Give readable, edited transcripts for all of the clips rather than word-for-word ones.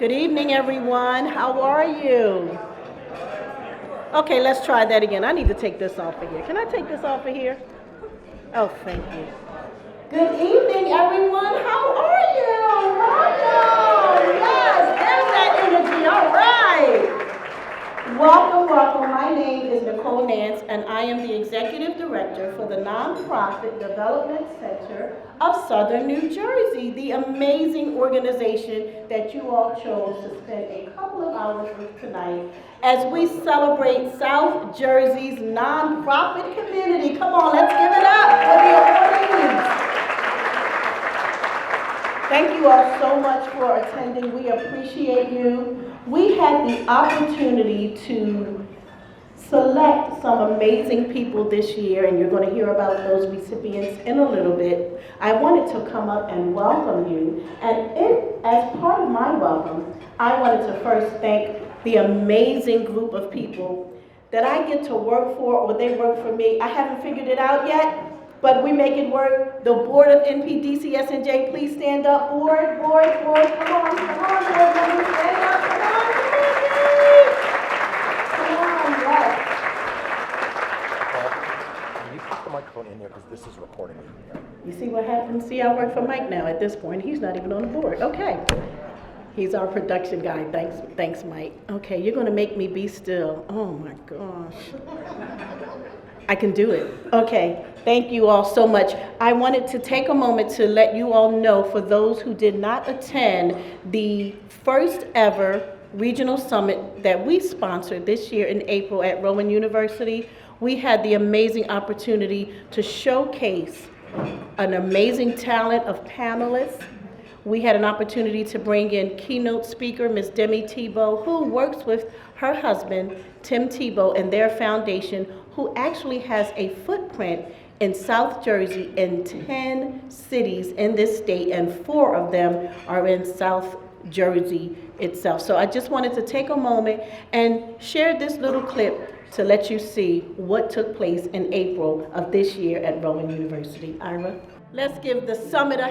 Good evening, everyone. How are you? Okay, let's try that again. I need to take this off of here. Can I take this off of here? Oh, thank you. Good evening, everyone. How are you? Welcome. Yes, there's that energy. All right. Welcome, welcome. My name is Nicole Nance, and I am the Executive Director for the Nonprofit Development Center of Southern New Jersey, the amazing organization that you all chose to spend a couple of hours with tonight as we celebrate South Jersey's nonprofit community. Come on, let's give it up for the awardees. Thank you all so much for attending. We appreciate you. We had the opportunity to select some amazing people this year, and you're going to hear about those recipients in a little bit. I wanted to come up and welcome you, and as part of my welcome, I wanted to first thank the amazing group of people that I get to work for, or they work for me. I haven't figured it out yet, but we make it work. The board of NPDCSNJ, please stand up. Board, come on, board members, stand up, come on, yes. Can you put the microphone in there because this is recording? You see what happens? See, I work for Mike now at this point. He's not even on the board. Okay. He's our production guy. Thanks, Mike. Okay, you're gonna make me be still. Oh my gosh. I can do it. Okay, thank you all so much. I wanted to take a moment to let you all know, for those who did not attend the first ever regional summit that we sponsored this year in April at Rowan University, we had the amazing opportunity to showcase an amazing talent of panelists. We had an opportunity to bring in keynote speaker, Ms. Demi Tebow, who works with her husband, Tim Tebow, and their foundation, who actually has a footprint in South Jersey in 10 cities in this state, and 4 of them are in South Jersey itself. So I just wanted to take a moment and share this little clip to let you see what took place in April of this year at Rowan University. Ira? Let's give the summit a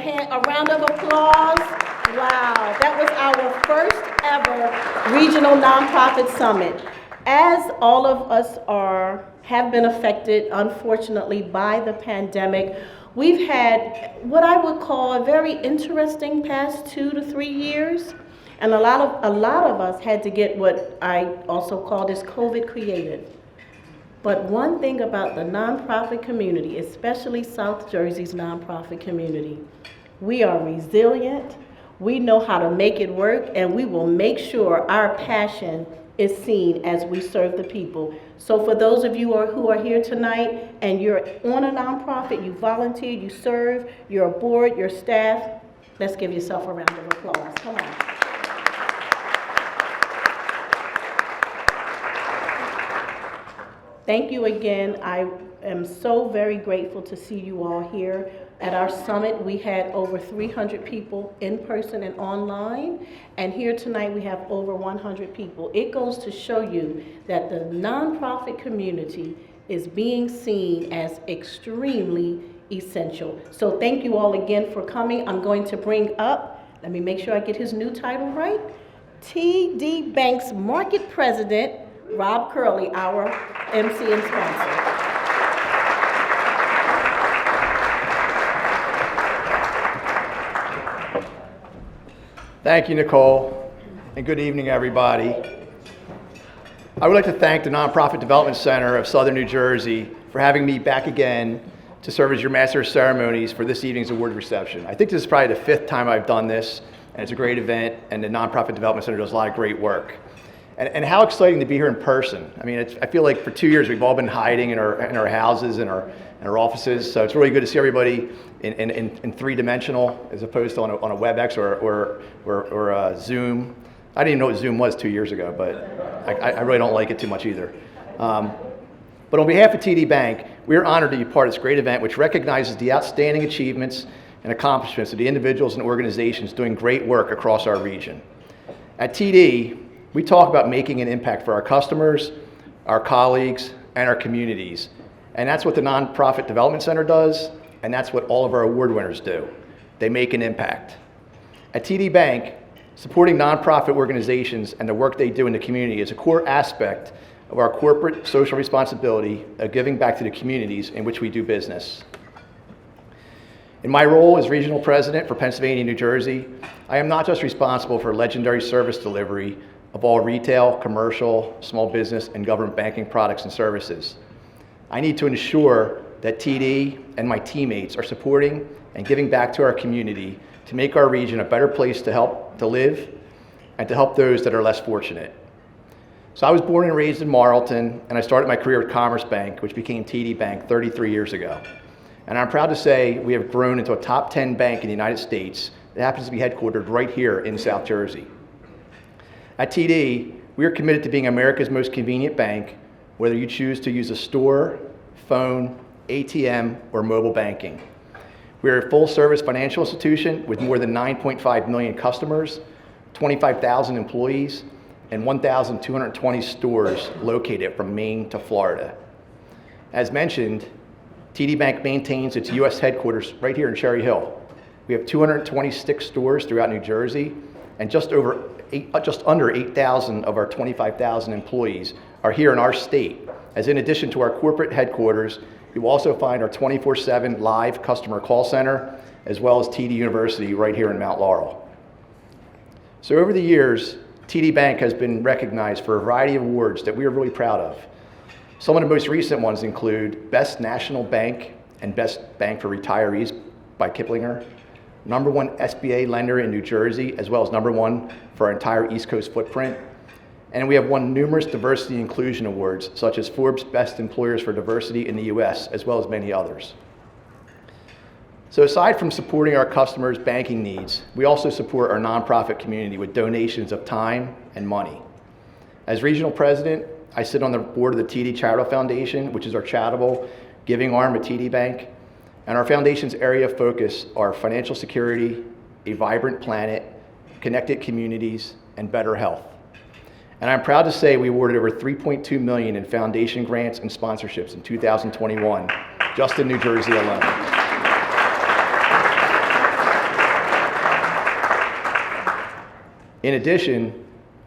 round of applause. Wow, that was our first ever regional nonprofit summit. As all of us have been affected, unfortunately, by the pandemic, we've had what I would call a very interesting past 2 to 3 years. And a lot of us had to get what I also call this COVID creative. But one thing about the nonprofit community, especially South Jersey's nonprofit community, we are resilient, we know how to make it work, and we will make sure our passion is seen as we serve the people. So for those of you who are here tonight and you're on a nonprofit, you volunteered, you serve, you're a board, your staff, let's give yourself a round of applause. Come on. Thank you again. I am so very grateful to see you all here. At our summit, we had over 300 people in person and online, and here tonight we have over 100 people. It goes to show you that the nonprofit community is being seen as extremely essential. So thank you all again for coming. I'm going to bring up, let me make sure I get his new title right, TD Bank's Market President, Rob Curley, our MC and sponsor. Thank you, Nicole, and good evening, everybody. I would like to thank the Nonprofit Development Center of Southern New Jersey for having me back again to serve as your Master of Ceremonies for this evening's award reception. I think this is probably the 5th time I've done this, and it's a great event, and the Nonprofit Development Center does a lot of great work. And how exciting to be here in person. I mean, I feel like for 2 years we've all been hiding in our houses and our offices, so it's really good to see everybody in three-dimensional as opposed to on a WebEx or Zoom. I didn't even know what Zoom was 2 years ago, but I really don't like it too much either. But on behalf of TD Bank, we are honored to be part of this great event, which recognizes the outstanding achievements and accomplishments of the individuals and organizations doing great work across our region. At TD, we talk about making an impact for our customers, our colleagues, and our communities. And that's what the Nonprofit Development Center does, and that's what all of our award winners do. They make an impact. At TD Bank, Supporting nonprofit organizations and the work they do in the community is a core aspect of our corporate social responsibility of giving back to the communities in which we do business. In my role as regional president for Pennsylvania and New Jersey, I am not just responsible for legendary service delivery of all retail, commercial, small business, and government banking products and services. I need to ensure that TD and my teammates are supporting and giving back to our community to make our region a better place to live and to help those that are less fortunate. So I was born and raised in Marlton, and I started my career with Commerce Bank, which became TD Bank 33 years ago. And I'm proud to say we have grown into a top 10 bank in the United States that happens to be headquartered right here in South Jersey. At TD, we are committed to being America's most convenient bank, whether you choose to use a store, phone, ATM, or mobile banking. We are a full-service financial institution with more than 9.5 million customers, 25,000 employees, and 1,220 stores located from Maine to Florida. As mentioned, TD Bank maintains its U.S. headquarters right here in Cherry Hill. We have 226 stores throughout New Jersey, and just under 8,000 of our 25,000 employees are here in our state, as in addition to our corporate headquarters, you will also find our 24/7 live customer call center, as well as TD University right here in Mount Laurel. So over the years, TD Bank has been recognized for a variety of awards that we are really proud of. Some of the most recent ones include Best National Bank and Best Bank for Retirees by Kiplinger, #1 SBA lender in New Jersey, as well as #1 for our entire East Coast footprint. And we have won numerous diversity and inclusion awards, such as Forbes Best Employers for Diversity in the US, as well as many others. So aside from supporting our customers' banking needs, we also support our nonprofit community with donations of time and money. As regional president, I sit on the board of the TD Charitable Foundation, which is our charitable giving arm at TD Bank. And our foundation's area of focus are financial security, a vibrant planet, connected communities, and better health. And I'm proud to say we awarded over $3.2 million in foundation grants and sponsorships in 2021, just in New Jersey alone. In addition,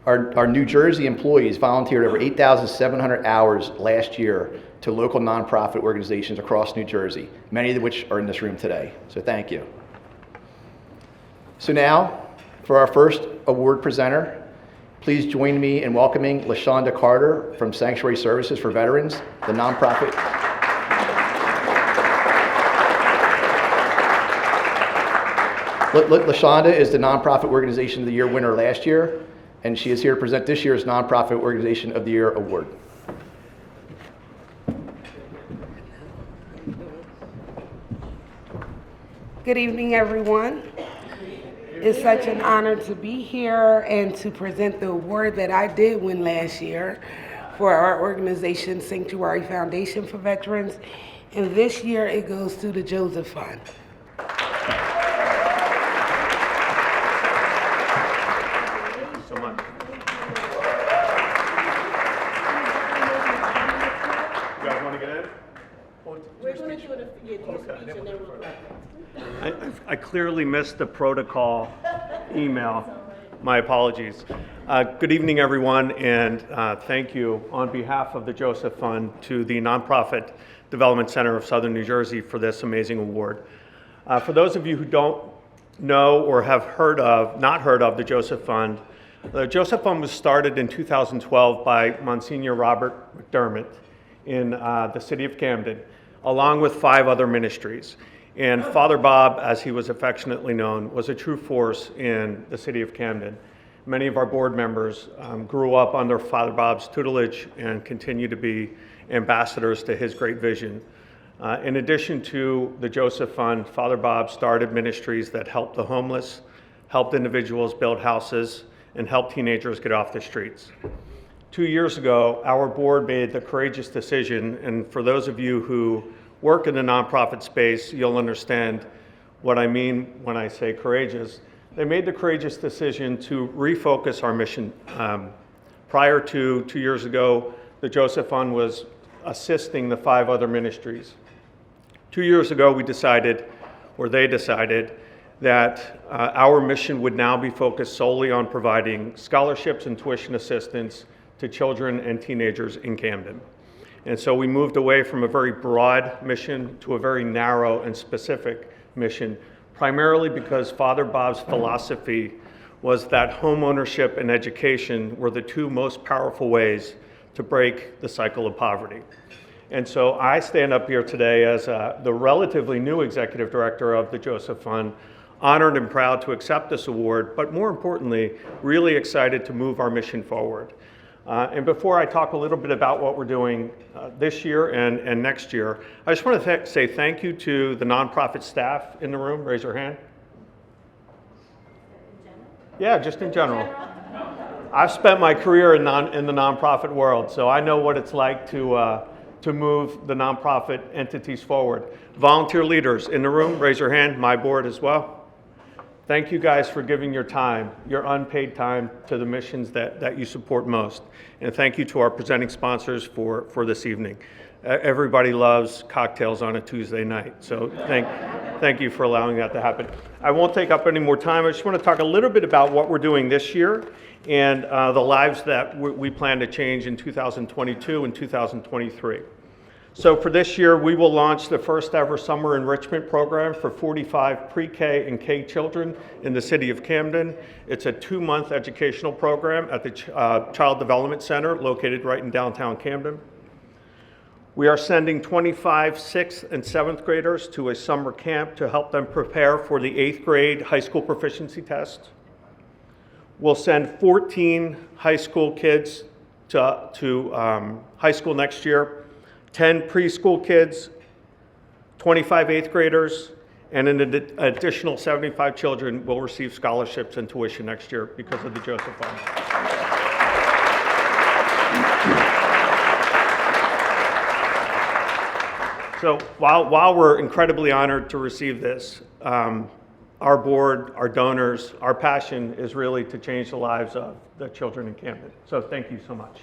our New Jersey employees volunteered over 8,700 hours last year to local nonprofit organizations across New Jersey, many of which are in this room today. So thank you. So now, for our first award presenter, please join me in welcoming LaShonda Carter from Sanctuary Services for Veterans, the nonprofit. LaShonda is the Nonprofit Organization of the Year winner last year, and she is here to present this year's Nonprofit Organization of the Year award. Good evening, everyone. It's such an honor to be here and to present the award that I did win last year for our organization, Sanctuary Foundation for Veterans. And this year it goes to the Joseph Fund. Thank you so much. You guys want to get in? We're going to do a speech and then we'll wrap up. I clearly missed the protocol email. My apologies. Good evening, everyone, and thank you on behalf of the Joseph Fund to the Nonprofit Development Center of Southern New Jersey for this amazing award. For those of you who don't know or have not heard of the Joseph Fund was started in 2012 by Monsignor Robert McDermott in the city of Camden, along with 5 other ministries. And Father Bob, as he was affectionately known, was a true force in the city of Camden. Many of our board members grew up under Father Bob's tutelage and continue to be ambassadors to his great vision. In addition to the Joseph Fund, Father Bob started ministries that helped the homeless, helped individuals build houses, and helped teenagers get off the streets. 2 years ago, our board made the courageous decision, and for those of you who work in the nonprofit space, you'll understand what I mean when I say courageous. They made the courageous decision to refocus our mission. Prior to 2 years ago, the Joseph Fund was assisting the 5 other ministries. 2 years ago, they decided that our mission would now be focused solely on providing scholarships and tuition assistance to children and teenagers in Camden. And so we moved away from a very broad mission to a very narrow and specific mission, primarily because Father Bob's philosophy was that home ownership and education were the two most powerful ways to break the cycle of poverty. And so I stand up here today as the relatively new executive director of the Joseph Fund, honored and proud to accept this award, but more importantly, really excited to move our mission forward. And before I talk a little bit about what we're doing this year and next year, I just want to say thank you to the nonprofit staff in the room. Raise your hand. Yeah, just in general. I've spent my career in the nonprofit world, so I know what it's like to move the nonprofit entities forward. Volunteer leaders in the room, raise your hand. My board as well. Thank you guys for giving your time, your unpaid time, to the missions that you support most. And thank you to our presenting sponsors for this evening. Everybody loves cocktails on a Tuesday night, so thank you for allowing that to happen. I won't take up any more time. I just want to talk a little bit about what we're doing this year and the lives that we plan to change in 2022 and 2023. So for this year, we will launch the first ever summer enrichment program for 45 pre-K and K children in the city of Camden. It's a 2-month educational program at the Child Development Center located right in downtown Camden. We are sending 25 6th and 7th graders to a summer camp to help them prepare for the 8th grade high school proficiency test. We'll send 14 high school kids to high school next year, 10 preschool kids, 25 8th graders, and an additional 75 children will receive scholarships and tuition next year because of the Joseph Fund. So while we're incredibly honored to receive this, our board, our donors, our passion is really to change the lives of the children in Camden. So thank you so much.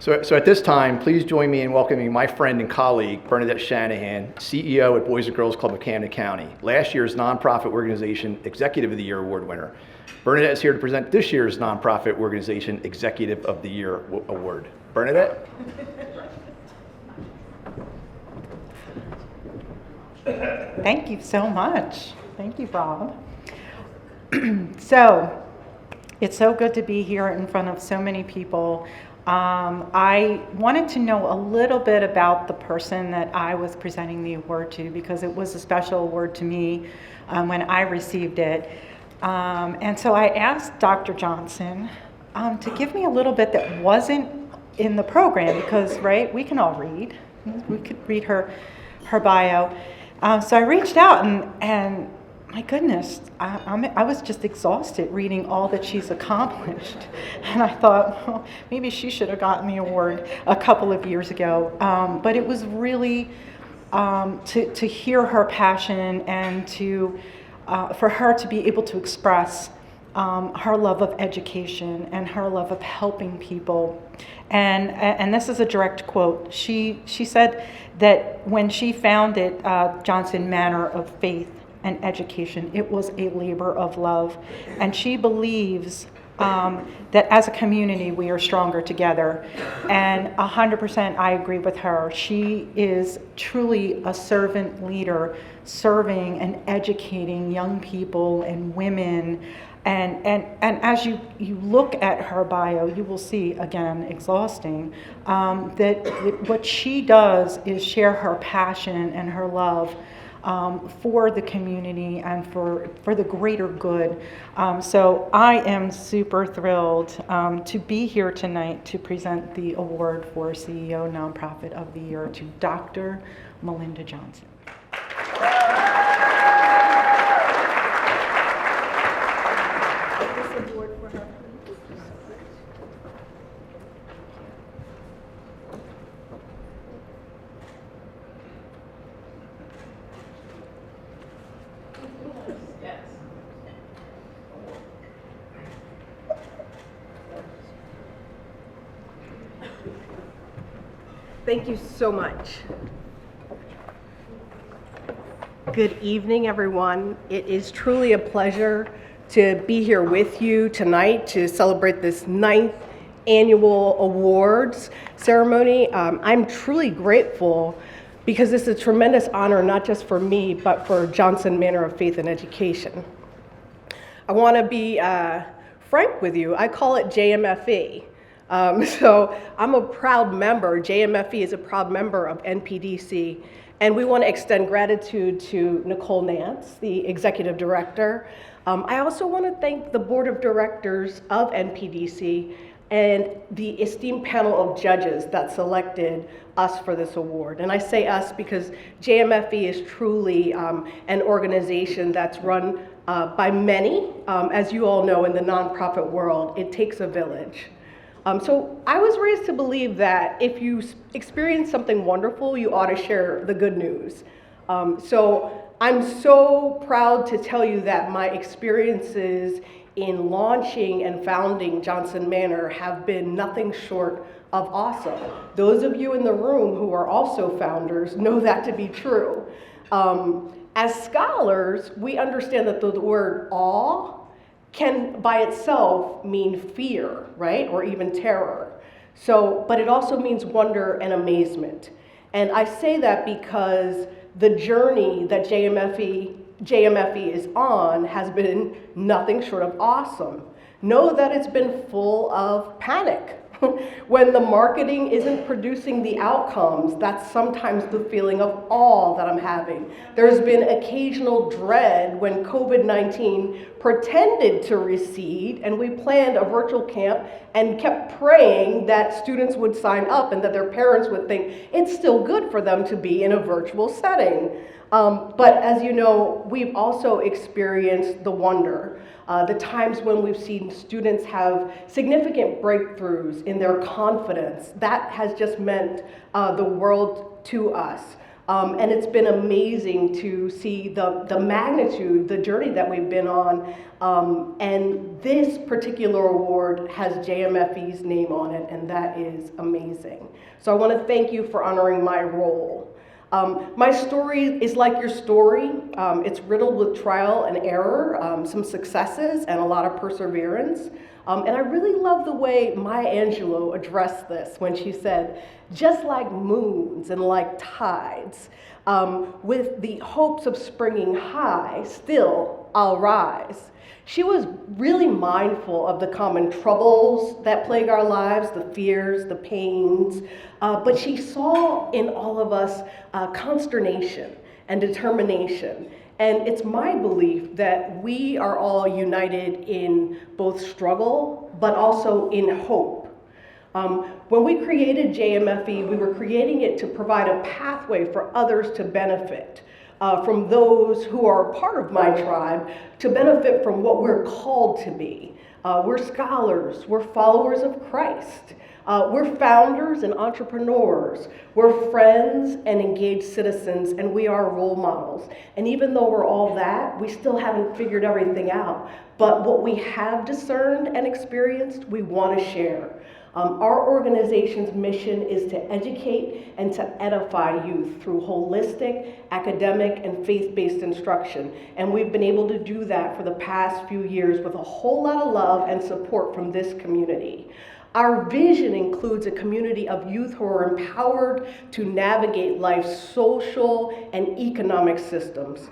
So at this time, please join me in welcoming my friend and colleague, Bernadette Shanahan, CEO at Boys and Girls Club of Camden County, last year's Nonprofit Organization Executive of the Year Award winner. Bernadette is here to present this year's Nonprofit Organization Executive of the Year Award. Bernadette? Thank you so much. Thank you, Bob. So, it's so good to be here in front of so many people. I wanted to know a little bit about the person that I was presenting the award to because it was a special award to me when I received it. And so I asked Dr. Johnson to give me a little bit that wasn't in the program because, right, we can all read. We could read her bio. So I reached out and my goodness, I was just exhausted reading all that she's accomplished. And I thought, well, maybe she should have gotten the award a couple of years ago. But it was really to hear her passion and for her to be able to express her love of education and her love of helping people. And this is a direct quote. She said that when she founded Johnson Manor of Faith and Education, it was a labor of love. And she believes that as a community, we are stronger together. And 100% I agree with her. She is truly a servant leader, serving and educating young people and women. And as you look at her bio, you will see, again, exhausting, that what she does is share her passion and her love for the community and for the greater good. So I am super thrilled to be here tonight to present the award for CEO Nonprofit of the Year to Dr. Melinda Johnson. This award for her. Thank you so much. Good evening, everyone. It is truly a pleasure to be here with you tonight to celebrate this 9th annual awards ceremony. I'm truly grateful because this is a tremendous honor, not just for me, but for Johnson Manor of Faith and Education. I want to be frank with you. I call it JMFE. So I'm a proud member. JMFE is a proud member of NPDC, and we want to extend gratitude to Nicole Nance, the executive director. I also want to thank the board of directors of NPDC and the esteemed panel of judges that selected us for this award. And I say us because JMFE is truly an organization that's run by many. As you all know, in the nonprofit world, it takes a village. So I was raised to believe that if you experience something wonderful, you ought to share the good news. So I'm so proud to tell you that my experiences in launching and founding Johnson Manor have been nothing short of awesome. Those of you in the room who are also founders know that to be true. As scholars, we understand that the word awe can by itself mean fear, right? Or even terror. So, but it also means wonder and amazement. And I say that because the journey that JMFE is on has been nothing short of awesome. Know that it's been full of panic. When the marketing isn't producing the outcomes, that's sometimes the feeling of awe that I'm having. There's been occasional dread when COVID-19 pretended to recede, and we planned a virtual camp and kept praying that students would sign up and that their parents would think it's still good for them to be in a virtual setting. But as you know, we've also experienced the wonder, the times when we've seen students have significant breakthroughs in their confidence. That has just meant the world to us. And it's been amazing to see the magnitude, the journey that we've been on. And this particular award has JMFE's name on it, and that is amazing. So I want to thank you for honoring my role. My story is like your story. It's riddled with trial and error, some successes, and a lot of perseverance. And I really love the way Maya Angelou addressed this when she said, just like moons and like tides, with the hopes of springing high, still I'll rise. She was really mindful of the common troubles that plague our lives, the fears, the pains, but she saw in all of us consternation and determination. And it's my belief that we are all united in both struggle, but also in hope. When we created JMFE, we were creating it to provide a pathway for others to benefit. From those who are a part of my tribe to benefit from what we're called to be. We're scholars, we're followers of Christ, we're founders and entrepreneurs, we're friends and engaged citizens, and we are role models. And even though we're all that, we still haven't figured everything out. But what we have discerned and experienced, we want to share. Our organization's mission is to educate and to edify youth through holistic, academic, and faith-based instruction. And we've been able to do that for the past few years with a whole lot of love and support from this community. Our vision includes a community of youth who are empowered to navigate life's social and economic systems.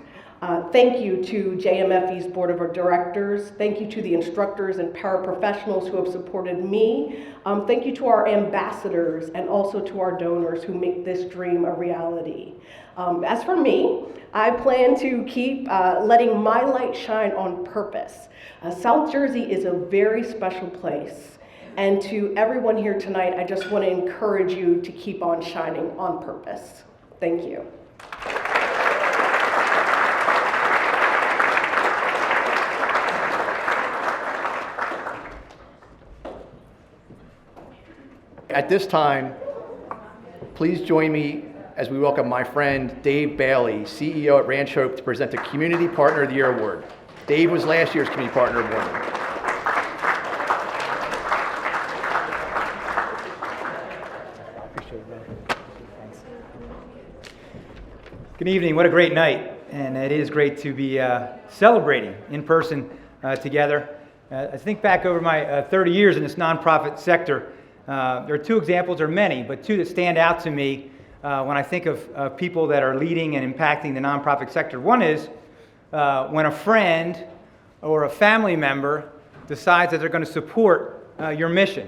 Thank you to JMFE's Board of Directors. Thank you to the instructors and paraprofessionals who have supported me. Thank you to our ambassadors and also to our donors who make this dream a reality. As for me, I plan to keep letting my light shine on purpose. South Jersey is a very special place. And to everyone here tonight, I just want to encourage you to keep on shining on purpose. Thank you. At this time, please join me as we welcome my friend Dave Bailey, CEO at Ranch Hope, to present the Community Partner of the Year Award. Dave was last year's Community Partner Award. Good evening. What a great night. And it is great to be celebrating in person together. I think back over my 30 years in this nonprofit sector. There are two examples, or many, but two that stand out to me when I think of people that are leading and impacting the nonprofit sector. One is when a friend or a family member decides that they're going to support your mission.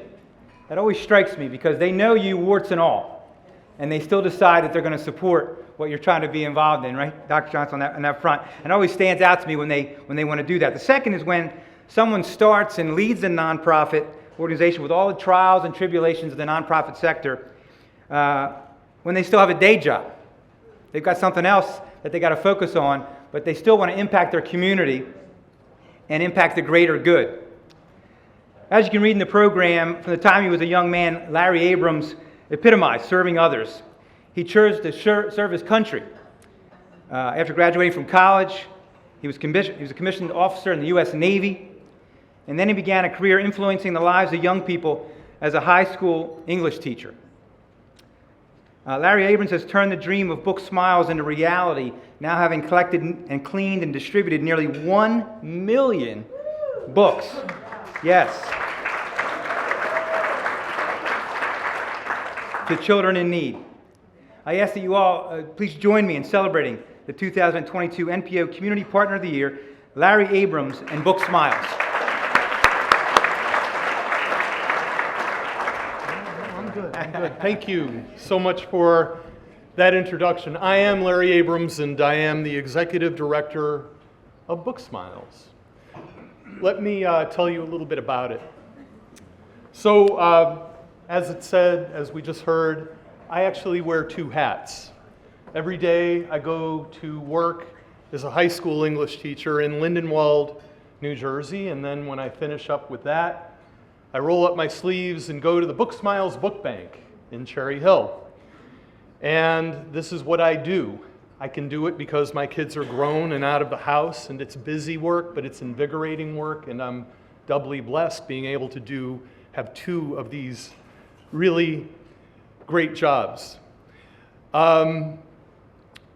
That always strikes me because they know you warts and all, and they still decide that they're going to support what you're trying to be involved in, right, Dr. Johnson, on that front. And it always stands out to me when they want to do that. The second is when someone starts and leads a nonprofit organization with all the trials and tribulations of the nonprofit sector, when they still have a day job. They've got something else that they got to focus on, but they still want to impact their community and impact the greater good. As you can read in the program, from the time he was a young man, Larry Abrams epitomized serving others. He chose to serve his country. After graduating from college, he was a commissioned officer in the U.S. Navy, and then he began a career influencing the lives of young people as a high school English teacher. Larry Abrams has turned the dream of Book Smiles into reality, now having collected and cleaned and distributed nearly 1 million books. Yes. To children in need. I ask that you all please join me in celebrating the 2022 NPO Community Partner of the Year, Larry Abrams and Book Smiles. I'm good. Thank you so much for that introduction. I am Larry Abrams, and I am the Executive Director of Book Smiles. Let me tell you a little bit about it. So, as it said, as we just heard, I actually wear two hats. Every day I go to work as a high school English teacher in Lindenwold, New Jersey, and then when I finish up with that, I roll up my sleeves and go to the Book Smiles Book Bank in Cherry Hill. And this is what I do. I can do it because my kids are grown and out of the house, and it's busy work, but it's invigorating work, and I'm doubly blessed being able to have two of these really great jobs.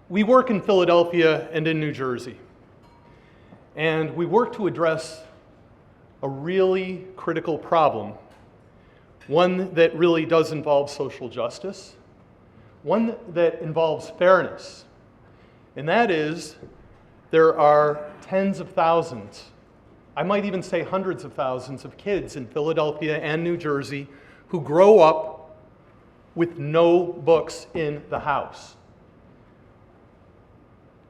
We work in Philadelphia and in New Jersey, and we work to address a really critical problem, one that really does involve social justice, one that involves fairness, and that is there are tens of thousands, I might even say hundreds of thousands of kids in Philadelphia and New Jersey who grow up with no books in the house.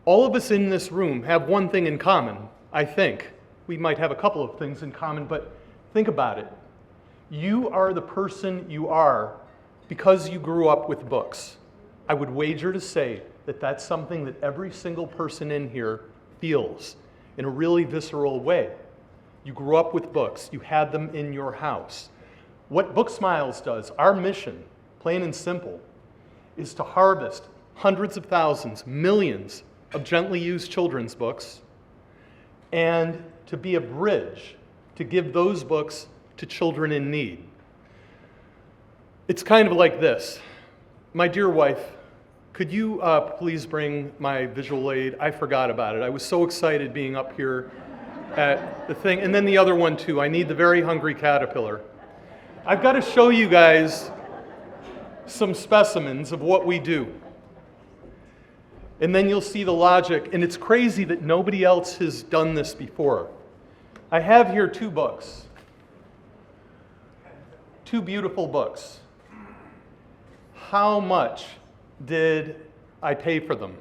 All of us in this room have one thing in common, I think. We might have a couple of things in common, but think about it. You are the person you are because you grew up with books. I would wager to say that that's something that every single person in here feels in a really visceral way. You grew up with books. You had them in your house. What Book Smiles does, our mission, plain and simple, is to harvest hundreds of thousands, millions of gently used children's books, and to be a bridge to give those books to children in need. It's kind of like this. My dear wife, could you please bring my visual aid? I forgot about it. I was so excited being up here at the thing. And then the other one too. I need the Very Hungry Caterpillar. I've got to show you guys some specimens of what we do. And then you'll see the logic. And it's crazy that nobody else has done this before. I have here two books. Two beautiful books. How much did I pay for them?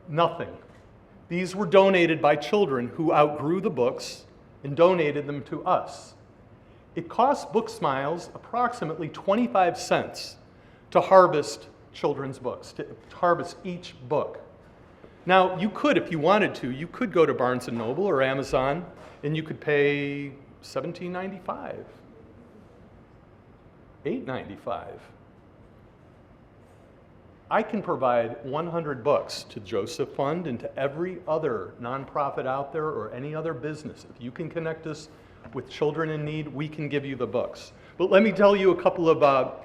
Nothing. These were donated by children who outgrew the books and donated them to us. It costs Book Smiles approximately 25 cents to harvest children's books, to harvest each book. Now, you could, if you wanted to, you could go to Barnes & Noble or Amazon and you could pay $17.95, $8.95. I can provide 100 books to Joseph Fund and to every other nonprofit out there or any other business. If you can connect us with children in need, we can give you the books. But let me tell you a couple of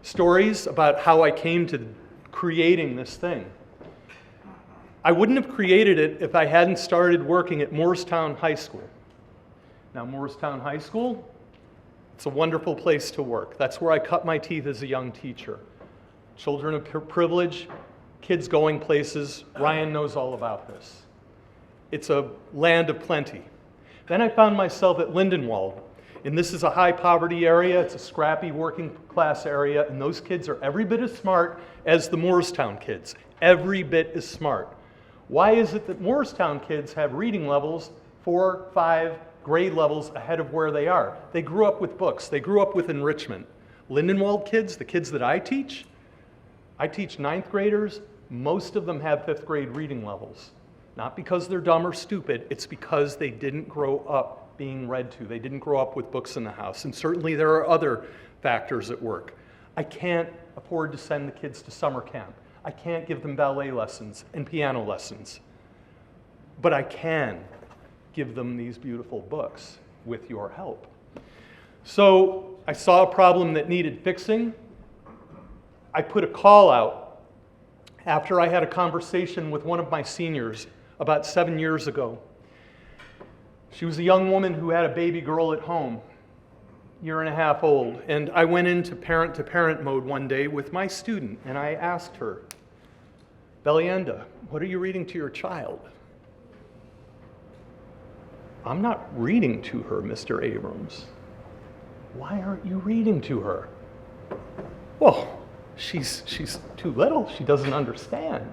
stories about how I came to creating this thing. I wouldn't have created it if I hadn't started working at Morristown High School. Now, Morristown High School, it's a wonderful place to work. That's where I cut my teeth as a young teacher. Children of privilege, kids going places. Ryan knows all about this. It's a land of plenty. Then I found myself at Lindenwold, and this is a high poverty area. It's a scrappy working class area, and those kids are every bit as smart as the Morristown kids. Every bit as smart. Why is it that Morristown kids have reading levels 4, 5 grade levels ahead of where they are? They grew up with books. They grew up with enrichment. Lindenwold kids, the kids that I teach 9th graders. Most of them have 5th grade reading levels. Not because they're dumb or stupid, it's because they didn't grow up being read to. They didn't grow up with books in the house. And certainly there are other factors at work. I can't afford to send the kids to summer camp. I can't give them ballet lessons and piano lessons. But I can give them these beautiful books with your help. So I saw a problem that needed fixing. I put a call out after I had a conversation with one of my seniors about 7 years ago. She was a young woman who had a baby girl at home, 1.5 years old, and I went into parent-to-parent mode one day with my student, and I asked her, Belienda, what are you reading to your child? I'm not reading to her, Mr. Abrams. Why aren't you reading to her? Well, she's too little. She doesn't understand.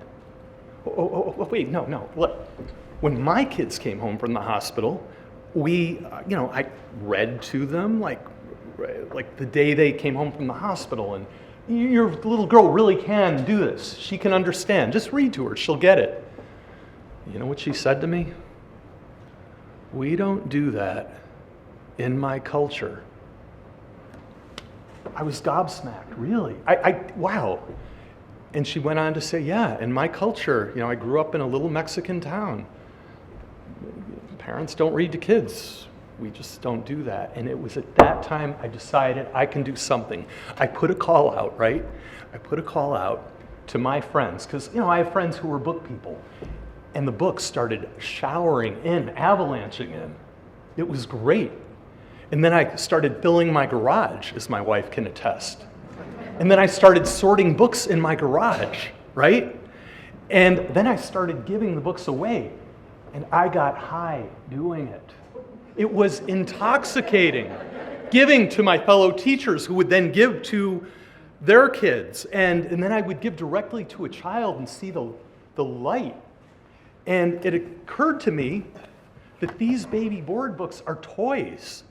Oh, wait, no. Look, when my kids came home from the hospital, I read to them like the day they came home from the hospital. And your little girl really can do this. She can understand. Just read to her. She'll get it. You know what she said to me? We don't do that in my culture. I was gobsmacked, really. Wow. And she went on to say, yeah, in my culture, I grew up in a little Mexican town. Parents don't read to kids. We just don't do that. And it was at that time I decided I can do something. I put a call out, right? I put a call out to my friends, because, I have friends who are book people. And the books started showering in, avalanching in. It was great. And then I started filling my garage, as my wife can attest. And then I started sorting books in my garage, right? And then I started giving the books away. And I got high doing it. It was intoxicating, giving to my fellow teachers who would then give to their kids. And then I would give directly to a child and see the light. And it occurred to me that these baby board books are toys.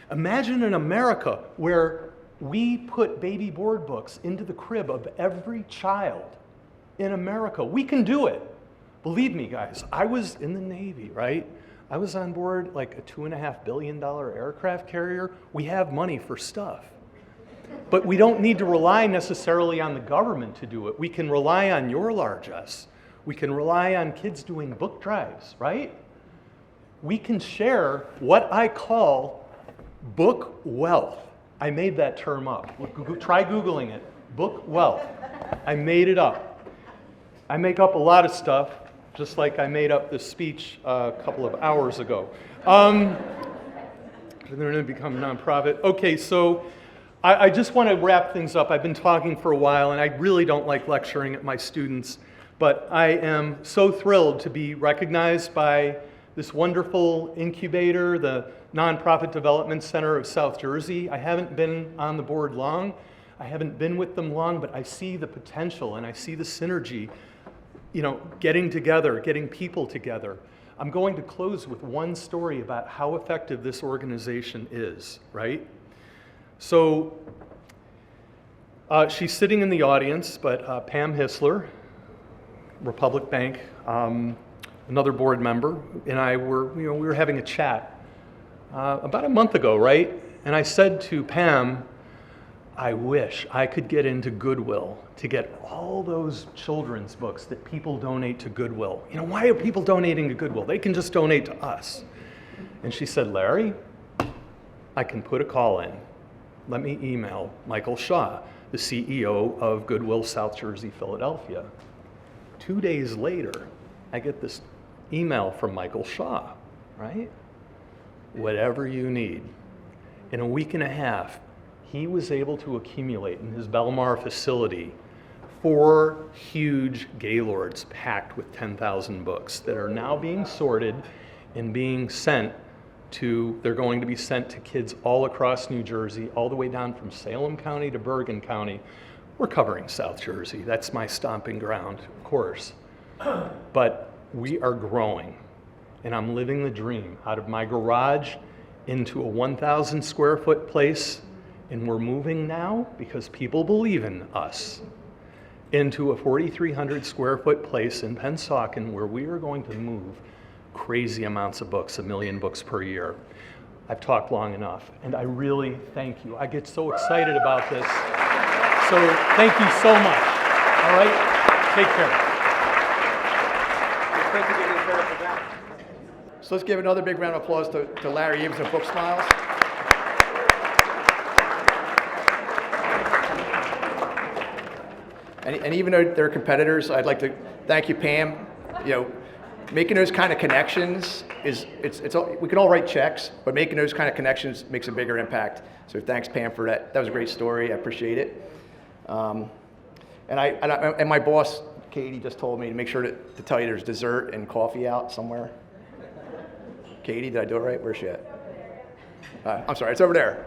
Imagine in America where we put baby board books into the crib of every child in America. We can do it. Believe me, guys, I was in the Navy, right? I was on board like a $2.5 billion aircraft carrier. We have money for stuff. But we don't need to rely necessarily on the government to do it. We can rely on your largesse. We can rely on kids doing book drives, right? We can share what I call book wealth. I made that term up. Try Googling it. Book wealth. I made it up. I make up a lot of stuff, just like I made up this speech a couple of hours ago. They're going to become nonprofit. Okay, so I just want to wrap things up. I've been talking for a while, and I really don't like lecturing at my students, but I am so thrilled to be recognized by this wonderful incubator, the Nonprofit Development Center of South Jersey. I haven't been on the board long. I haven't been with them long, but I see the potential and I see the synergy, getting together, getting people together. I'm going to close with one story about how effective this organization is, right? So she's sitting in the audience, but Pam Hissler, Republic Bank, another board member, and I were, we were having a chat about a month ago, right? And I said to Pam, I wish I could get into Goodwill to get all those children's books that people donate to Goodwill. Why are people donating to Goodwill? They can just donate to us. And she said, Larry, I can put a call in. Let me email Michael Shaw, the CEO of Goodwill South Jersey, Philadelphia. 2 days later, I get this email from Michael Shaw, right? Whatever you need. In a week and a half, he was able to accumulate in his Belmar facility 4 huge Gaylords packed with 10,000 books that are now being sorted and being sent to, they're going to be sent to kids all across New Jersey, all the way down from Salem County to Bergen County. We're covering South Jersey. That's my stomping ground, of course. But we are growing, and I'm living the dream out of my garage into a 1,000 square foot place, and we're moving now, because people believe in us, into a 4,300 square foot place in Pennsauken where we are going to move crazy amounts of books, 1 million books per year. I've talked long enough, and I really thank you. I get so excited about this. So thank you so much. All right? Take care. So let's give another big round of applause to Larry Eames of Book Smiles. And even though they're competitors, I'd like to thank you, Pam. You know, making those kind of connections we can all write checks, but making those kind of connections makes a bigger impact. So thanks, Pam, for that. That was a great story. I appreciate it. And my boss, Katie, just told me to make sure to tell you there's dessert and coffee out somewhere. Katie, did I do it right? Where's she at? I'm sorry, it's over there.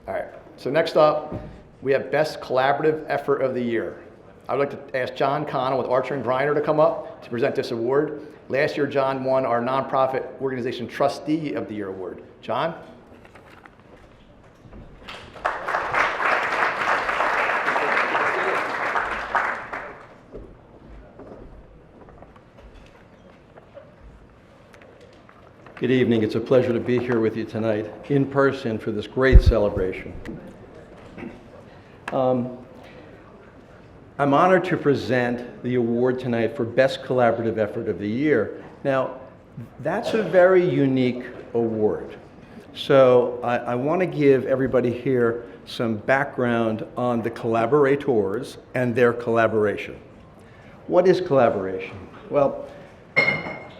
All right, so next up, we have Best Collaborative Effort of the Year. I would like to ask John Connell with Archer and Griner to come up to present this award. Last year, John won our Nonprofit Organization Trustee of the Year award. John? Good evening. It's a pleasure to be here with you tonight in person for this great celebration. I'm honored to present the award tonight for Best Collaborative Effort of the Year. Now, that's a very unique award. So I want to give everybody here some background on the collaborators and their collaboration. What is collaboration? Well,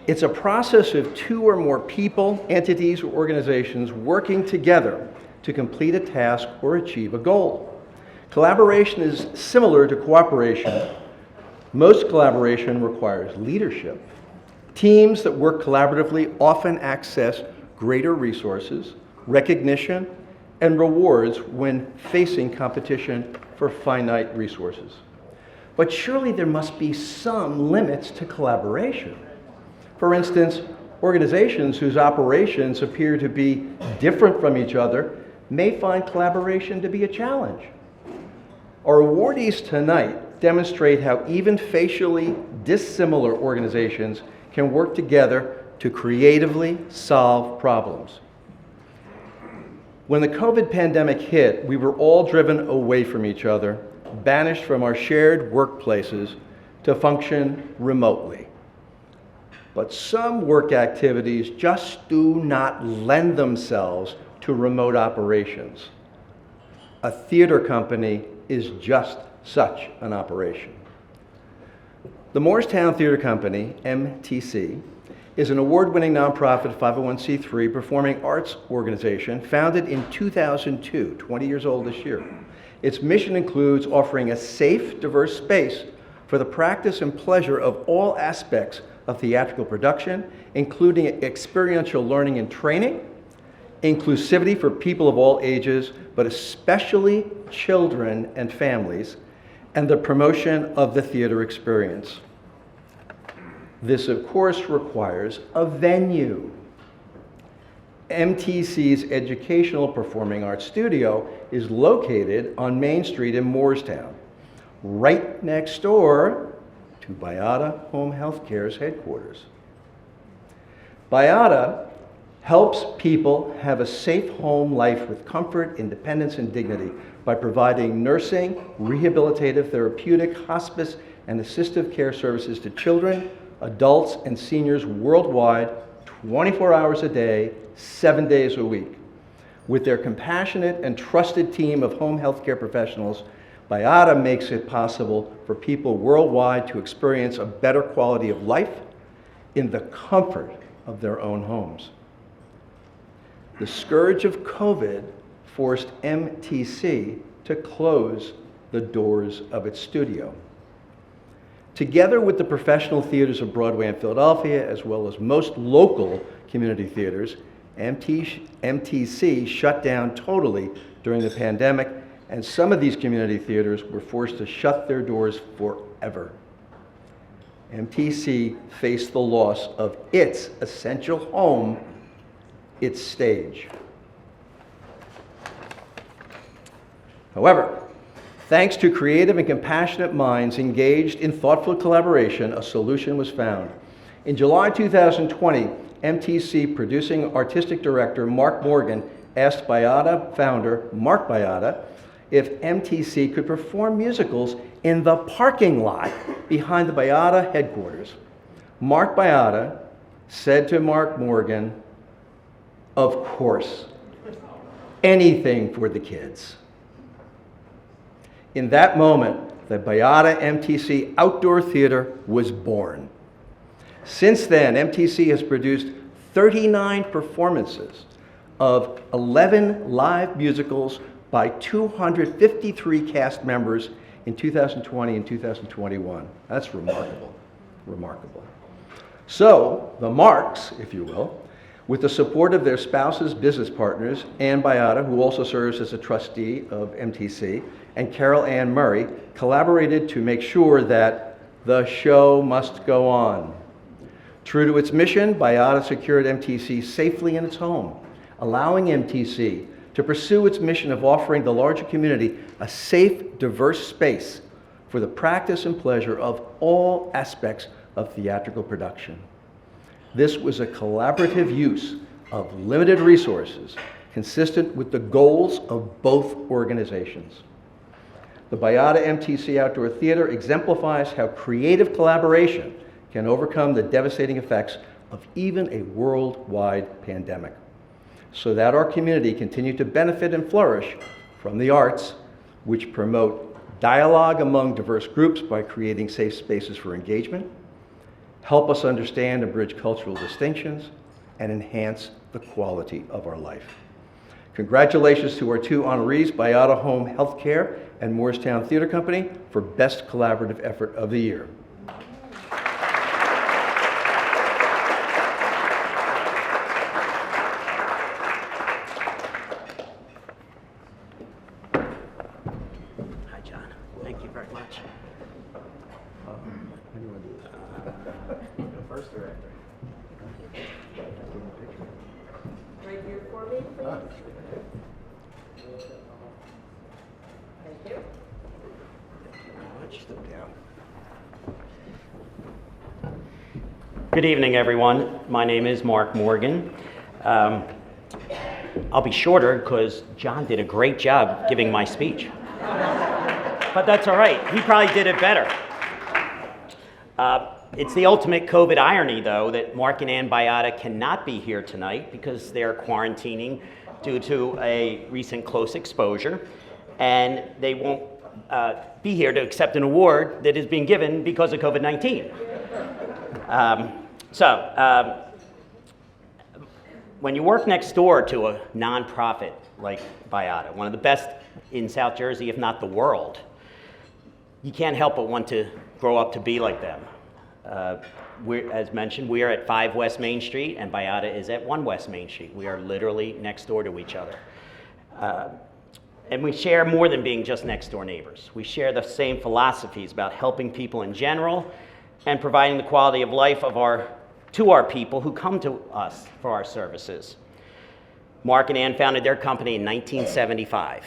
it's a process of 2 or more people, entities, or organizations working together to complete a task or achieve a goal. Collaboration is similar to cooperation. Most collaboration requires leadership. Teams that work collaboratively often access greater resources, recognition, and rewards when facing competition for finite resources. But surely there must be some limits to collaboration. For instance, organizations whose operations appear to be different from each other may find collaboration to be a challenge. Our awardees tonight demonstrate how even facially dissimilar organizations can work together to creatively solve problems. When the COVID pandemic hit, we were all driven away from each other, banished from our shared workplaces to function remotely. But some work activities just do not lend themselves to remote operations. A theater company is just such an operation. The Moorestown Theater Company, MTC, is an award-winning nonprofit 501c3 performing arts organization founded in 2002, 20 years old this year. Its mission includes offering a safe, diverse space for the practice and pleasure of all aspects of theatrical production, including experiential learning and training, inclusivity for people of all ages, but especially children and families, and the promotion of the theater experience. This, of course, requires a venue. MTC's Educational Performing Arts Studio is located on Main Street in Moorestown, right next door to Bayada Home Healthcare's headquarters. Bayada helps people have a safe home life with comfort, independence, and dignity by providing nursing, rehabilitative, therapeutic, hospice, and assistive care services to children, adults, and seniors worldwide, 24 hours a day, 7 days a week. With their compassionate and trusted team of home health care professionals, BIATA makes it possible for people worldwide to experience a better quality of life in the comfort of their own homes. The scourge of COVID forced MTC to close the doors of its studio. Together with the professional theaters of Broadway and Philadelphia, as well as most local community theaters, MTC shut down totally during the pandemic, and some of these community theaters were forced to shut their doors forever. MTC faced the loss of its essential home, its stage. However, thanks to creative and compassionate minds engaged in thoughtful collaboration, a solution was found. In July 2020, MTC producing artistic director Mark Morgan asked BIATA founder Mark BIATA if MTC could perform musicals in the parking lot behind the BIATA headquarters. Mark BIATA said to Mark Morgan, "Of course, anything for the kids." In that moment, the BIATA MTC Outdoor Theater was born. Since then, MTC has produced 39 performances of 11 live musicals by 253 cast members in 2020 and 2021. That's remarkable, remarkable. So, the Marks, if you will, with the support of their spouses, business partners, Ann BIATA, who also serves as a trustee of MTC, and Carol Ann Murray, collaborated to make sure that the show must go on. True to its mission, BIATA secured MTC safely in its home, allowing MTC to pursue its mission of offering the larger community a safe, diverse space for the practice and pleasure of all aspects of theatrical production. This was a collaborative use of limited resources consistent with the goals of both organizations. The BIATA MTC Outdoor Theater exemplifies how creative collaboration can overcome the devastating effects of even a worldwide pandemic, so that our community continue to benefit and flourish from the arts, which promote dialogue among diverse groups by creating safe spaces for engagement, help us understand and bridge cultural distinctions, and enhance the quality of our life. Congratulations to our two honorees, BIATA Home Healthcare and Moorestown Theater Company, for Best Collaborative Effort of the Year. Hi, John. Thank you very much. First or after? Right here for me, please. Thank you. Step down. Good evening, everyone. My name is Mark Morgan. I'll be shorter because John did a great job giving my speech. But that's all right. He probably did it better. It's the ultimate COVID irony, though, that Mark and Ann BIATA cannot be here tonight because they're quarantining due to a recent close exposure, and they won't be here to accept an award that is being given because of COVID-19. When you work next door to a nonprofit like BIATA, one of the best in South Jersey, if not the world, you can't help but want to grow up to be like them. As mentioned, we are at 5 West Main Street, and BIATA is at 1 West Main Street. We are literally next door to each other. And we share more than being just next door neighbors. We share the same philosophies about helping people in general and providing the quality of life to our people who come to us for our services. Mark and Ann founded their company in 1975,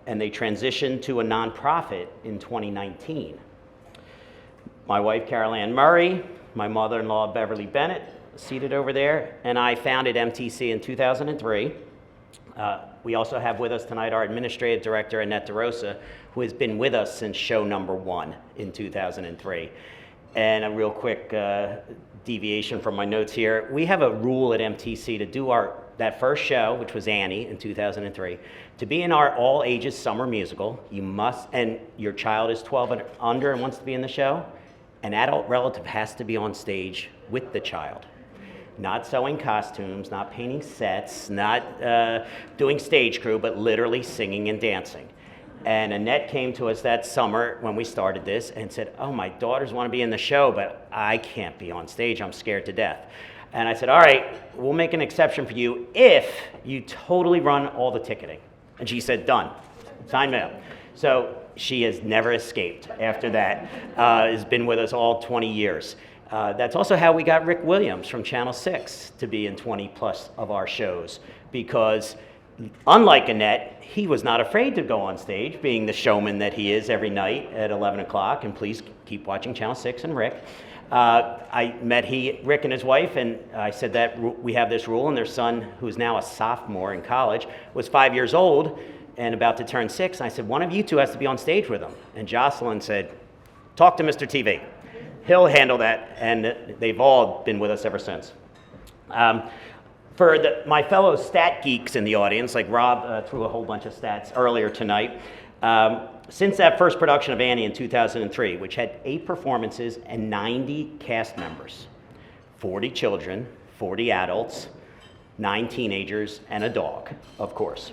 and they transitioned to a nonprofit in 2019. My wife, Carol Ann Murray, my mother-in-law, Beverly Bennett, seated over there, and I founded MTC in 2003. We also have with us tonight our administrative director, Annette DeRosa, who has been with us since show number 1 in 2003. And a real quick deviation from my notes here. We have a rule at MTC to do our that first show, which was Annie in 2003, to be in our all ages summer musical, you must, and your child is 12 and under and wants to be in the show, an adult relative has to be on stage with the child. Not sewing costumes, not painting sets, not doing stage crew, but literally singing and dancing. And Annette came to us that summer when we started this and said, oh, my daughters want to be in the show, but I can't be on stage. I'm scared to death. And I said, all right, we'll make an exception for you if you totally run all the ticketing. And she said, done. Sign me up. So she has never escaped after that. Has been with us all 20 years. That's also how we got Rick Williams from Channel 6 to be in 20 plus of our shows, because unlike Annette, he was not afraid to go on stage, being the showman that he is every night at 11 o'clock, and please keep watching Channel 6 and Rick. I met Rick and his wife, and I said that we have this rule, and their son, who's now a sophomore in college, was 5 years old and about to turn 6, and I said, one of you two has to be on stage with him. And Jocelyn said, talk to Mr. TV. He'll handle that, and they've all been with us ever since. For my fellow stat geeks in the audience, like Rob threw a whole bunch of stats earlier tonight, since that first production of Annie in 2003, which had 8 performances and 90 cast members, 40 children, 40 adults, 9 teenagers, and a dog, of course.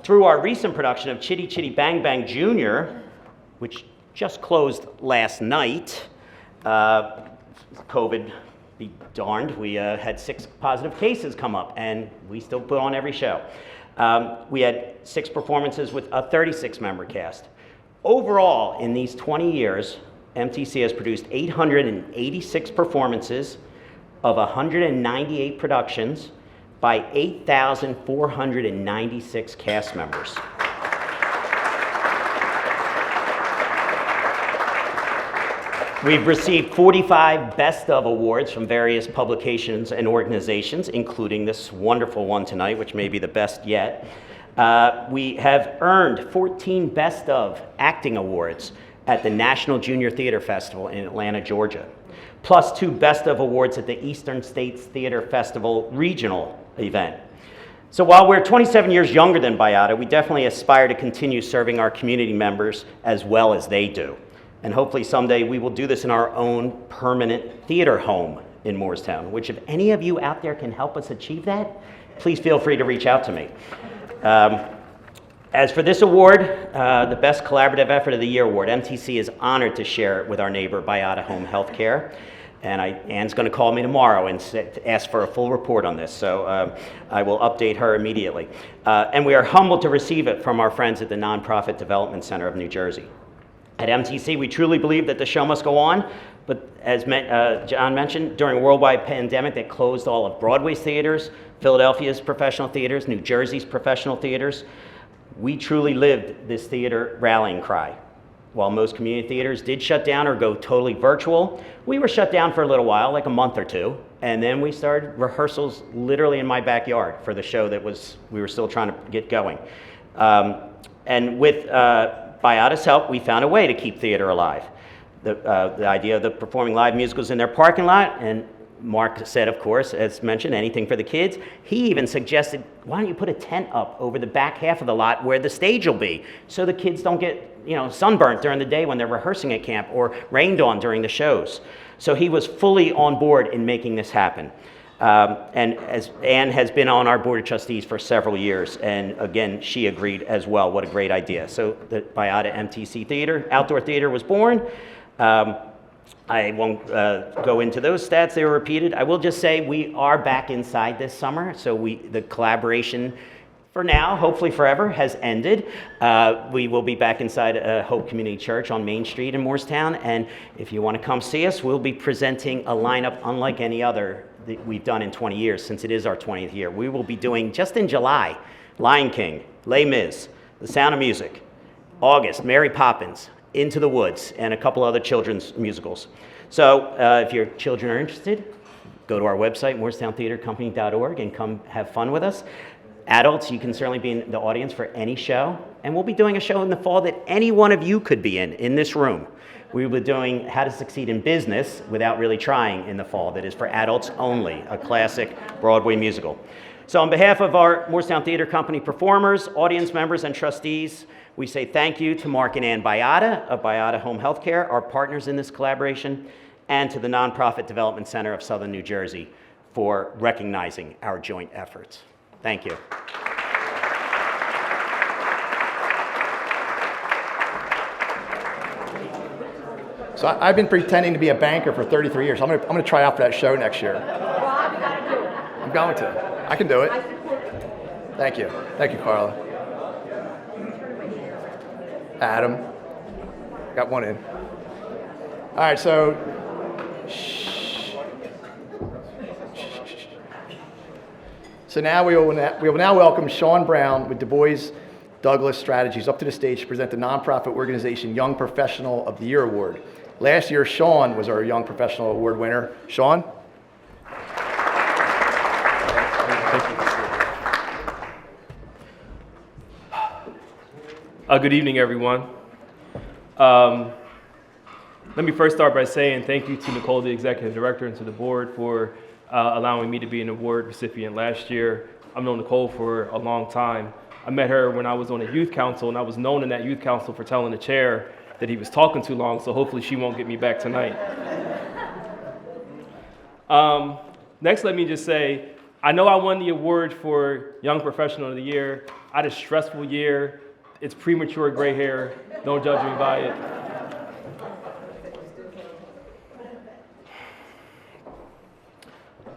Through our recent production of Chitty Chitty Bang Bang Jr., which just closed last night, COVID be darned, we had 6 positive cases come up, and we still put on every show. We had 6 performances with a 36-member cast. Overall, in these 20 years, MTC has produced 886 performances of 198 productions by 8,496 cast members. We've received 45 Best of awards from various publications and organizations, including this wonderful one tonight, which may be the best yet. We have earned 14 Best of acting awards at the National Junior Theater Festival in Atlanta, Georgia, plus 2 Best of awards at the Eastern States Theater Festival regional event. So while we're 27 years younger than Biata, we definitely aspire to continue serving our community members as well as they do. And hopefully someday we will do this in our own permanent theater home in Moorestown, which if any of you out there can help us achieve that, please feel free to reach out to me. As for this award, the Best Collaborative Effort of the Year award, MTC is honored to share it with our neighbor Biata Home Healthcare. And Ann's going to call me tomorrow and ask for a full report on this, so I will update her immediately. And we are humbled to receive it from our friends at the Nonprofit Development Center of New Jersey. At MTC, we truly believe that the show must go on, but as John mentioned, during a worldwide pandemic that closed all of Broadway's theaters, Philadelphia's professional theaters, New Jersey's professional theaters, we truly lived this theater rallying cry. While most community theaters did shut down or go totally virtual, we were shut down for a little while, like a month or 2, and then we started rehearsals literally in my backyard for the show that we were still trying to get going. And with Biata's help, we found a way to keep theater alive. The idea of the performing live musicals in their parking lot, and Mark said, of course, as mentioned, anything for the kids. He even suggested, why don't you put a tent up over the back half of the lot where the stage will be, so the kids don't get sunburnt during the day when they're rehearsing at camp, or rained on during the shows. So he was fully on board in making this happen. And as Ann has been on our board of trustees for several years, and again, she agreed as well. What a great idea. So the Biata MTC Theater, outdoor theater, was born. I won't go into those stats, they were repeated. I will just say we are back inside this summer, so the collaboration for now, hopefully forever, has ended. We will be back inside Hope Community Church on Main Street in Moorestown, and if you want to come see us, we'll be presenting a lineup unlike any other that we've done in 20 years, since it is our 20th year. We will be doing, just in July, Lion King, Les Mis, The Sound of Music, August, Mary Poppins, Into the Woods, and a couple other children's musicals. So if your children are interested, go to our website, moorestowntheatercompany.org, and come have fun with us. Adults, you can certainly be in the audience for any show, and we'll be doing a show in the fall that any one of you could be in this room. We will be doing How to Succeed in Business Without Really Trying in the fall, that is for adults only, a classic Broadway musical. So on behalf of our Morristown Theater Company performers, audience members, and trustees, we say thank you to Mark and Ann Bayada of Bayada Home Healthcare, our partners in this collaboration, and to the Nonprofit Development Center of Southern New Jersey for recognizing our joint efforts. Thank you. So I've been pretending to be a banker for 33 years. I'm gonna try out for that show next year. I'm going to. I can do it. Thank you. Thank you, Carla. Adam. Got one in. All right, so. So now we will now welcome Sean Brown with Du Bois Douglas Strategies up to the stage to present the nonprofit organization Young Professional of the Year Award. Last year, Sean was our Young Professional Award winner. Sean? Good evening, everyone. Let me first start by saying thank you to Nicole, the Executive Director, and to the board for allowing me to be an award recipient last year. I've known Nicole for a long time. I met her when I was on a youth council, and I was known in that youth council for telling the chair that he was talking too long, so hopefully she won't get me back tonight. Next, let me just say, I know I won the award for Young Professional of the Year. I had a stressful year. It's premature gray hair. Don't judge me by it.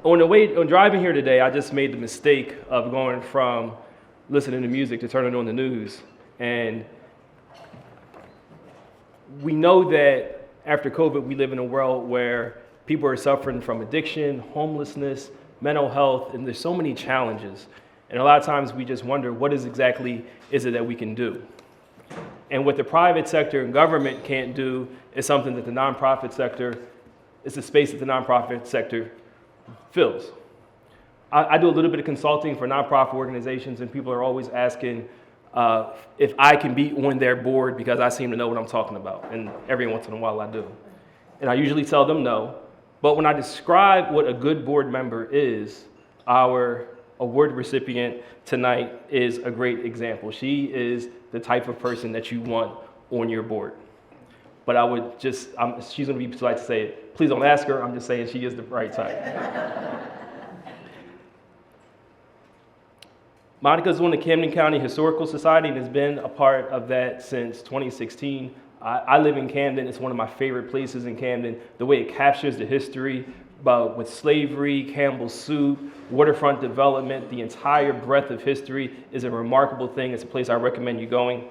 On driving here today, I just made the mistake of going from listening to music to turning on the news. And we know that after COVID, we live in a world where people are suffering from addiction, homelessness, mental health, and there's so many challenges. And a lot of times we just wonder, what exactly is it that we can do? And what the private sector and government can't do is something that the nonprofit sector, it's a space that the nonprofit sector fills. I do a little bit of consulting for nonprofit organizations, and people are always asking if I can be on their board because I seem to know what I'm talking about, and every once in a while I do. And I usually tell them no, but when I describe what a good board member is, our award recipient tonight is a great example. She is the type of person that you want on your board. But I would just, she's gonna be polite to say it. Please don't ask her, I'm just saying she is the right type. Monica's on the Camden County Historical Society and has been a part of that since 2016. I live in Camden. It's one of my favorite places in Camden. The way it captures the history with slavery, Campbell's soup, waterfront development, the entire breadth of history is a remarkable thing. It's a place I recommend you going.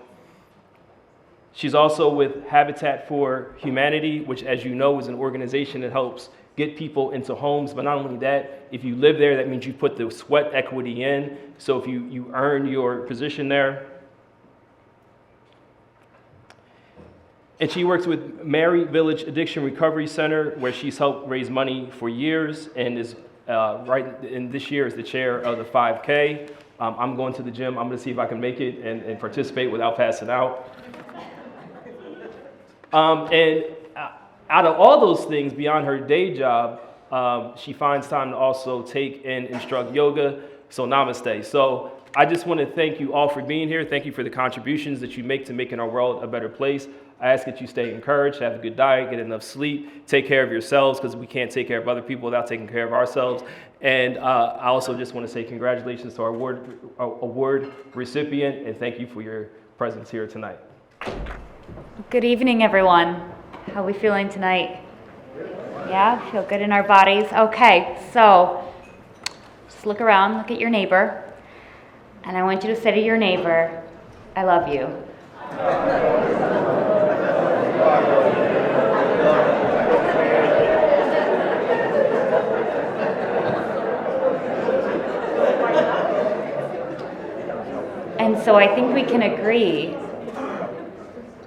She's also with Habitat for Humanity, which, as you know, is an organization that helps get people into homes. But not only that, if you live there, that means you put the sweat equity in. So if you earn your position there. And she works with Mary Village Addiction Recovery Center, where she's helped raise money for years and is this year is the chair of the 5K. I'm going to the gym. I'm going to see if I can make it and participate without passing out. And out of all those things, beyond her day job, she finds time to also take and instruct yoga. So namaste. So I just want to thank you all for being here. Thank you for the contributions that you make to making our world a better place. I ask that you stay encouraged, have a good diet, get enough sleep, take care of yourselves, because we can't take care of other people without taking care of ourselves. And I also just want to say congratulations to our award recipient, and thank you for your presence here tonight. Good evening, everyone. How are we feeling tonight? Yeah, feel good in our bodies? Okay, so just look around, look at your neighbor, and I want you to say to your neighbor, I love you. And so I think we can agree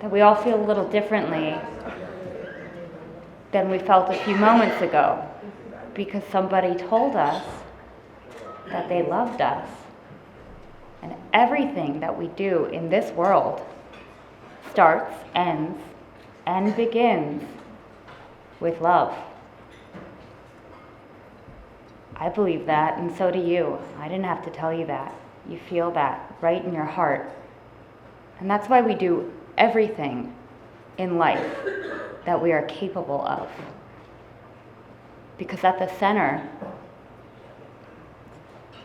that we all feel a little differently than we felt a few moments ago, because somebody told us that they loved us. And everything that we do in this world starts, ends, and begins with love. I believe that, and so do you. I didn't have to tell you that. You feel that right in your heart. And that's why we do everything in life that we are capable of. Because at the center,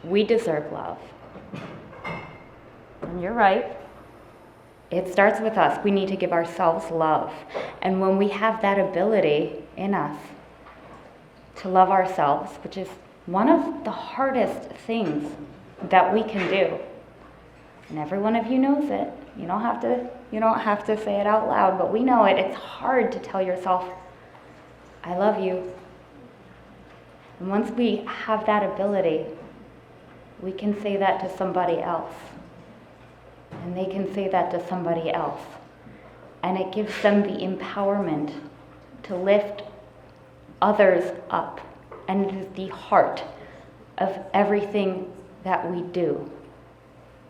we deserve love. And you're right. It starts with us. We need to give ourselves love. And when we have that ability in us to love ourselves, which is one of the hardest things that we can do, and every one of you knows it. You don't have to say it out loud, but we know it. It's hard to tell yourself, I love you. And once we have that ability, we can say that to somebody else. And they can say that to somebody else. And it gives them the empowerment to lift others up. And it is the heart of everything that we do.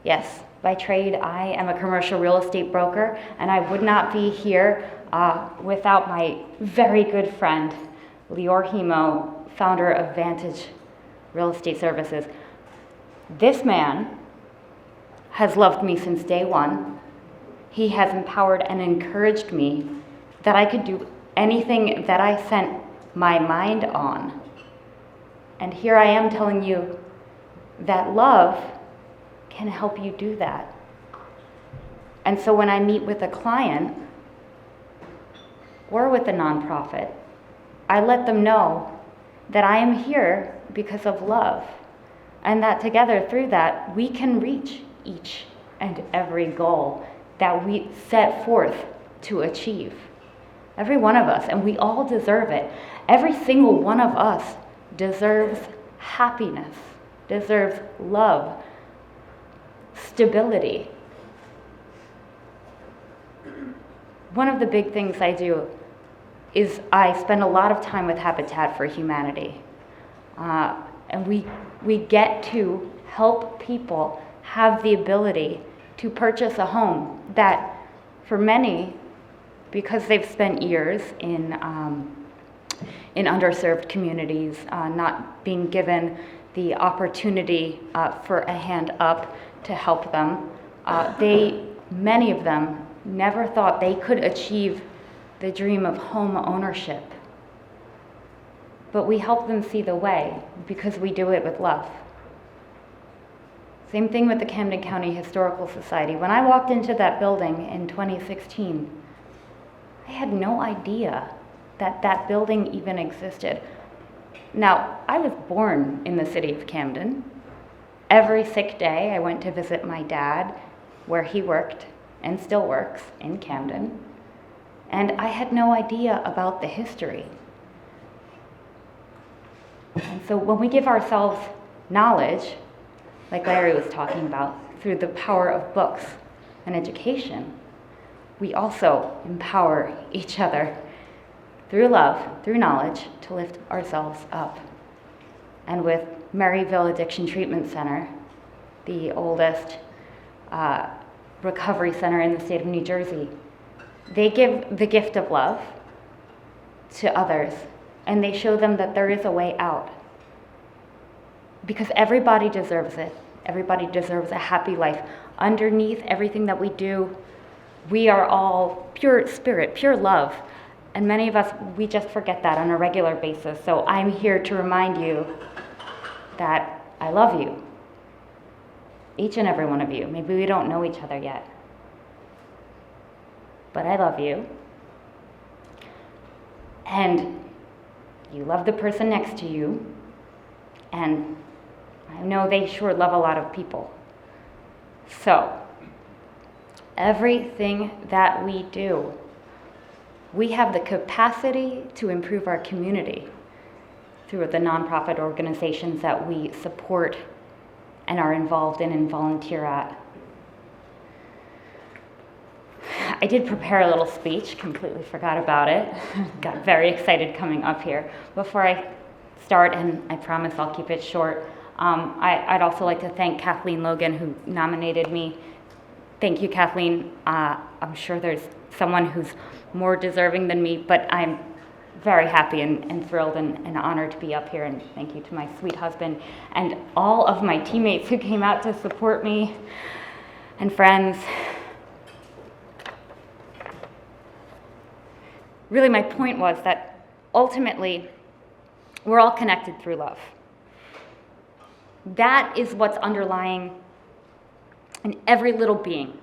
Yes, by trade, I am a commercial real estate broker, and I would not be here without my very good friend, Lior Himo, founder of Vantage Real Estate Services. This man has loved me since day one. He has empowered and encouraged me that I could do anything that I sent my mind on. And here I am telling you that love can help you do that. And so when I meet with a client or with a nonprofit, I let them know that I am here because of love, and that together through that we can reach each and every goal that we set forth to achieve. Every one of us, and we all deserve it. Every single one of us deserves happiness, deserves love, stability. One of the big things I do is I spend a lot of time with Habitat for Humanity. And we get to help people have the ability to purchase a home that, for many, because they've spent years in underserved communities, not being given the opportunity for a hand up to help them, many of them never thought they could achieve the dream of home ownership. But we help them see the way because we do it with love. Same thing with the Camden County Historical Society. When I walked into that building in 2016, I had no idea that that building even existed. Now, I was born in the city of Camden. Every sick day, I went to visit my dad, where he worked and still works in Camden. And I had no idea about the history. And so when we give ourselves knowledge, like Larry was talking about, through the power of books and education, we also empower each other through love, through knowledge, to lift ourselves up. And with Maryville Addiction Treatment Center, the oldest recovery center in the state of New Jersey, they give the gift of love to others, and they show them that there is a way out. Because everybody deserves it. Everybody deserves a happy life. Underneath everything that we do, we are all pure spirit, pure love. And many of us, we just forget that on a regular basis. So I'm here to remind you that I love you. Each and every one of you. Maybe we don't know each other yet. But I love you. And you love the person next to you. And I know they sure love a lot of people. So, everything that we do, we have the capacity to improve our community through the nonprofit organizations that we support and are involved in and volunteer at. I did prepare a little speech, completely forgot about it. Got very excited coming up here. Before I start, and I promise I'll keep it short, I'd also like to thank Kathleen Logan, who nominated me. Thank you, Kathleen. I'm sure there's someone who's more deserving than me, but I'm very happy and thrilled and honored to be up here, and thank you to my sweet husband and all of my teammates who came out to support me, and friends. Really, my point was that ultimately, we're all connected through love. That is what's underlying in every little being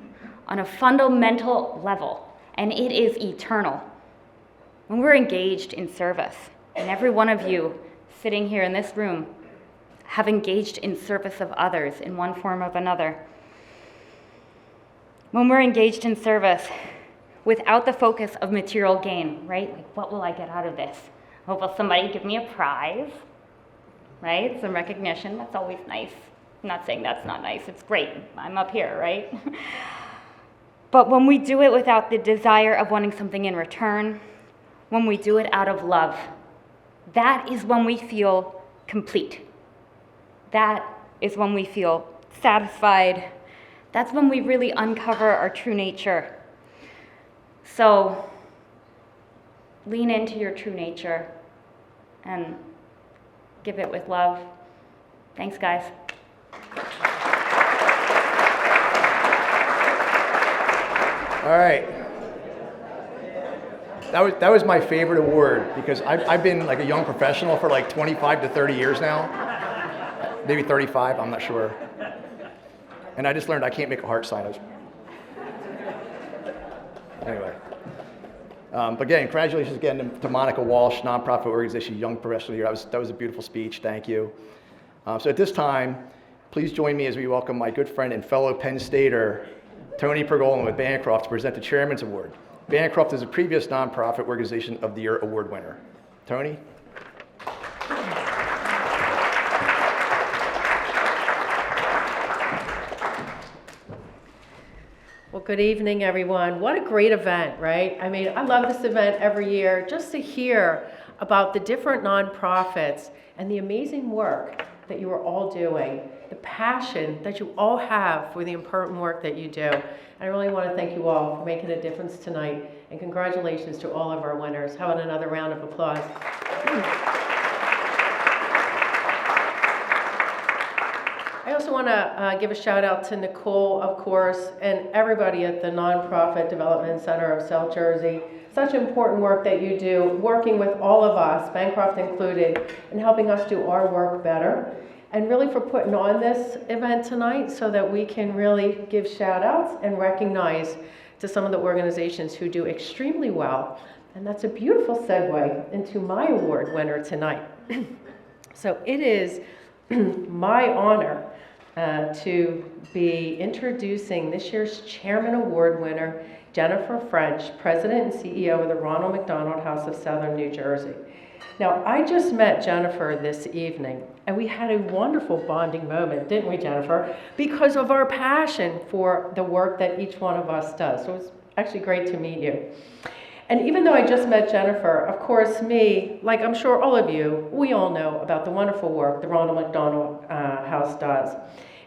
on a fundamental level, and it is eternal. When we're engaged in service, and every one of you sitting here in this room have engaged in service of others in one form or another, when we're engaged in service without the focus of material gain, right? Like, what will I get out of this? Oh, will somebody give me a prize, right? Some recognition, that's always nice. I'm not saying that's not nice, it's great. I'm up here, right? But when we do it without the desire of wanting something in return, when we do it out of love, that is when we feel complete. That is when we feel satisfied. That's when we really uncover our true nature. So, lean into your true nature and give it with love. Thanks, guys. All right. That was my favorite award because I've been like a young professional for like 25 to 30 years now. Maybe 35, I'm not sure. And I just learned I can't make a heart sign. Anyway. But again, congratulations again to Monica Walsh, nonprofit organization, Young Professional Year. That was a beautiful speech. Thank you. So at this time, please join me as we welcome my good friend and fellow Penn Stater, Tony Pergolin with Bancroft, to present the Chairman's Award. Bancroft is a previous nonprofit organization of the Year award winner. Tony? Well, good evening, everyone. What a great event, right? I mean, I love this event every year just to hear about the different nonprofits and the amazing work that you are all doing, the passion that you all have for the important work that you do. And I really want to thank you all for making a difference tonight, and congratulations to all of our winners. How about another round of applause? I also want to give a shout out to Nicole, of course, and everybody at the Nonprofit Development Center of South Jersey. Such important work that you do, working with all of us, Bancroft included, and helping us do our work better. And really for putting on this event tonight so that we can really give shout outs and recognize to some of the organizations who do extremely well. And that's a beautiful segue into my award winner tonight. So it is my honor to be introducing this year's Chairman Award winner, Jennifer French, President and CEO of the Ronald McDonald House of Southern New Jersey. Now, I just met Jennifer this evening, and we had a wonderful bonding moment, didn't we, Jennifer? Because of our passion for the work that each one of us does. So it was actually great to meet you. And even though I just met Jennifer, of course, me, like I'm sure all of you, we all know about the wonderful work the Ronald McDonald House does.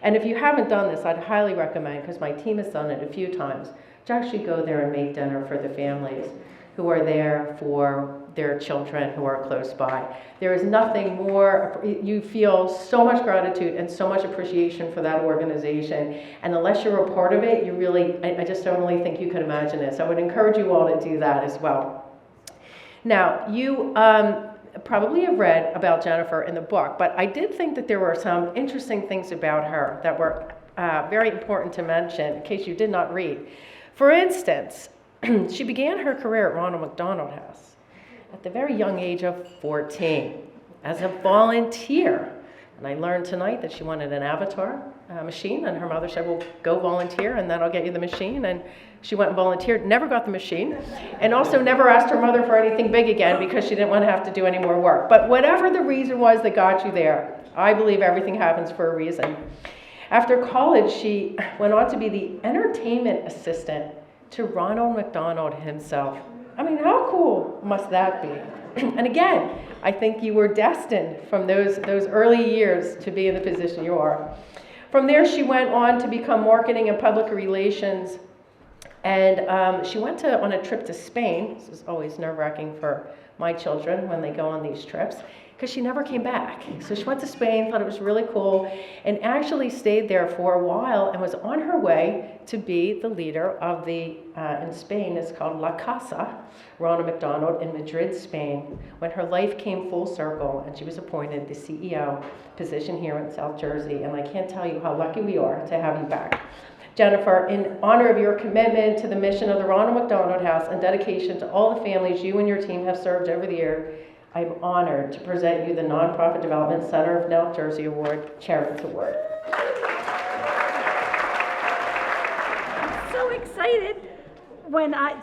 And if you haven't done this, I'd highly recommend, because my team has done it a few times, to actually go there and make dinner for the families who are there for their children who are close by. There is nothing more, you feel so much gratitude and so much appreciation for that organization. And unless you're a part of it, you really, I just don't really think you could imagine it. So I would encourage you all to do that as well. Now, you probably have read about Jennifer in the book, but I did think that there were some interesting things about her that were very important to mention in case you did not read. For instance, she began her career at Ronald McDonald House at the very young age of 14 as a volunteer. And I learned tonight that she wanted an avatar machine, and her mother said, well, go volunteer and that'll get you the machine. And she went and volunteered, never got the machine, and also never asked her mother for anything big again because she didn't want to have to do any more work. But whatever the reason was that got you there, I believe everything happens for a reason. After college, she went on to be the entertainment assistant to Ronald McDonald himself. I mean, how cool must that be? And again, I think you were destined from those early years to be in the position you are. From there, she went on to become marketing and public relations And she went on a trip to Spain. This is always nerve-wracking for my children when they go on these trips, because she never came back. So she went to Spain, thought it was really cool, and actually stayed there for a while and was on her way to be the leader of the, in Spain, it's called La Casa, Ronald McDonald in Madrid, Spain, when her life came full circle and she was appointed the CEO position here in South Jersey. And I can't tell you how lucky we are to have you back. Jennifer, in honor of your commitment to the mission of the Ronald McDonald House and dedication to all the families you and your team have served over the year, I'm honored to present you the Nonprofit Development Center of South Jersey Award, Chairman's Award. I'm so excited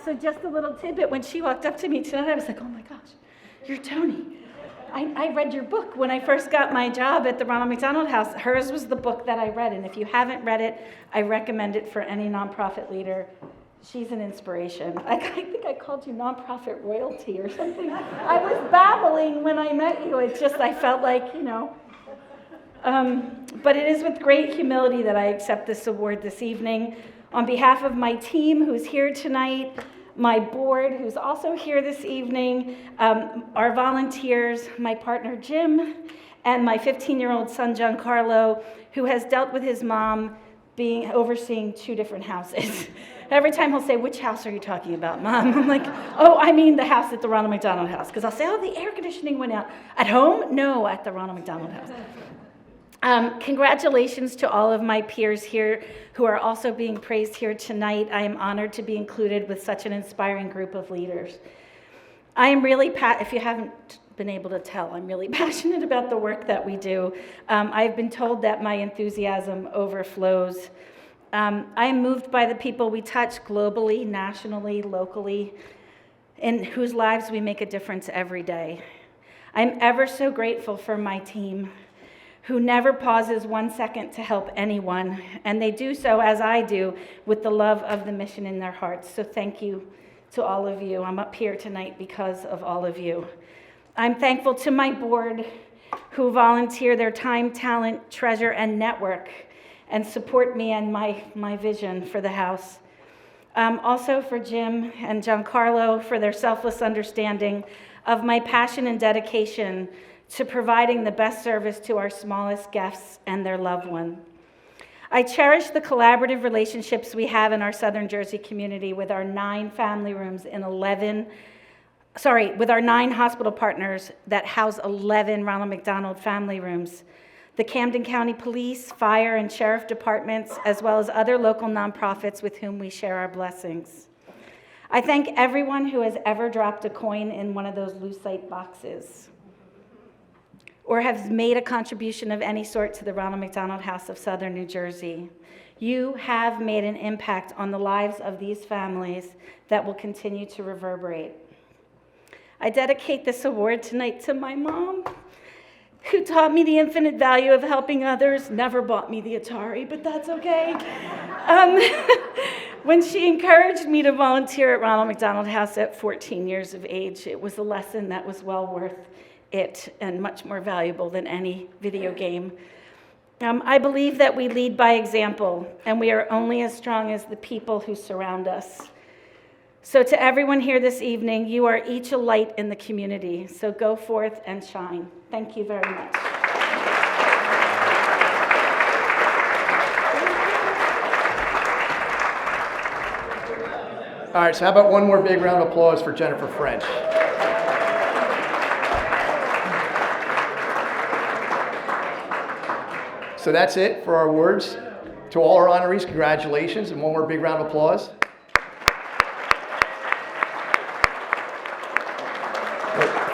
so just a little tidbit, when she walked up to me tonight, I was like, oh my gosh, you're Tony. I read your book when I first got my job at the Ronald McDonald House. Hers was the book that I read, and if you haven't read it, I recommend it for any nonprofit leader. She's an inspiration. I think I called you nonprofit royalty or something. I was babbling when I met you. It's just, I felt like, but it is with great humility that I accept this award this evening. On behalf of my team who's here tonight, my board, who's also here this evening, our volunteers, my partner Jim, and my 15-year-old son Giancarlo, who has dealt with his mom overseeing 2 different houses. Every time he'll say, which house are you talking about, Mom? I'm like, oh, I mean the house at the Ronald McDonald House. Because I'll say, oh, the air conditioning went out. At home? No, at the Ronald McDonald House. Congratulations to all of my peers here who are also being praised here tonight. I am honored to be included with such an inspiring group of leaders. I am really, if you haven't been able to tell, I'm really passionate about the work that we do. I've been told that my enthusiasm overflows. I am moved by the people we touch globally, nationally, locally, in whose lives we make a difference every day. I'm ever so grateful for my team, who never pauses 1 second to help anyone, and they do so, as I do, with the love of the mission in their hearts. So thank you to all of you. I'm up here tonight because of all of you. I'm thankful to my board, who volunteer their time, talent, treasure, and network, and support me and my vision for the house. Also for Jim and Giancarlo for their selfless understanding of my passion and dedication to providing the best service to our smallest guests and their loved one. I cherish the collaborative relationships we have in our Southern Jersey community with our 9 family rooms in with our 9 hospital partners that house 11 Ronald McDonald family rooms, the Camden County Police, Fire, and Sheriff departments, as well as other local nonprofits with whom we share our blessings. I thank everyone who has ever dropped a coin in one of those lucite boxes, or has made a contribution of any sort to the Ronald McDonald House of Southern New Jersey. You have made an impact on the lives of these families that will continue to reverberate. I dedicate this award tonight to my mom, who taught me the infinite value of helping others, never bought me the Atari, but that's okay. When she encouraged me to volunteer at Ronald McDonald House at 14 years of age, it was a lesson that was well worth it and much more valuable than any video game. I believe that we lead by example, and we are only as strong as the people who surround us. So to everyone here this evening, you are each a light in the community, so go forth and shine. Thank you very much. All right, so how about one more big round of applause for Jennifer French. So that's it for our awards. To all our honorees, congratulations, and one more big round of applause.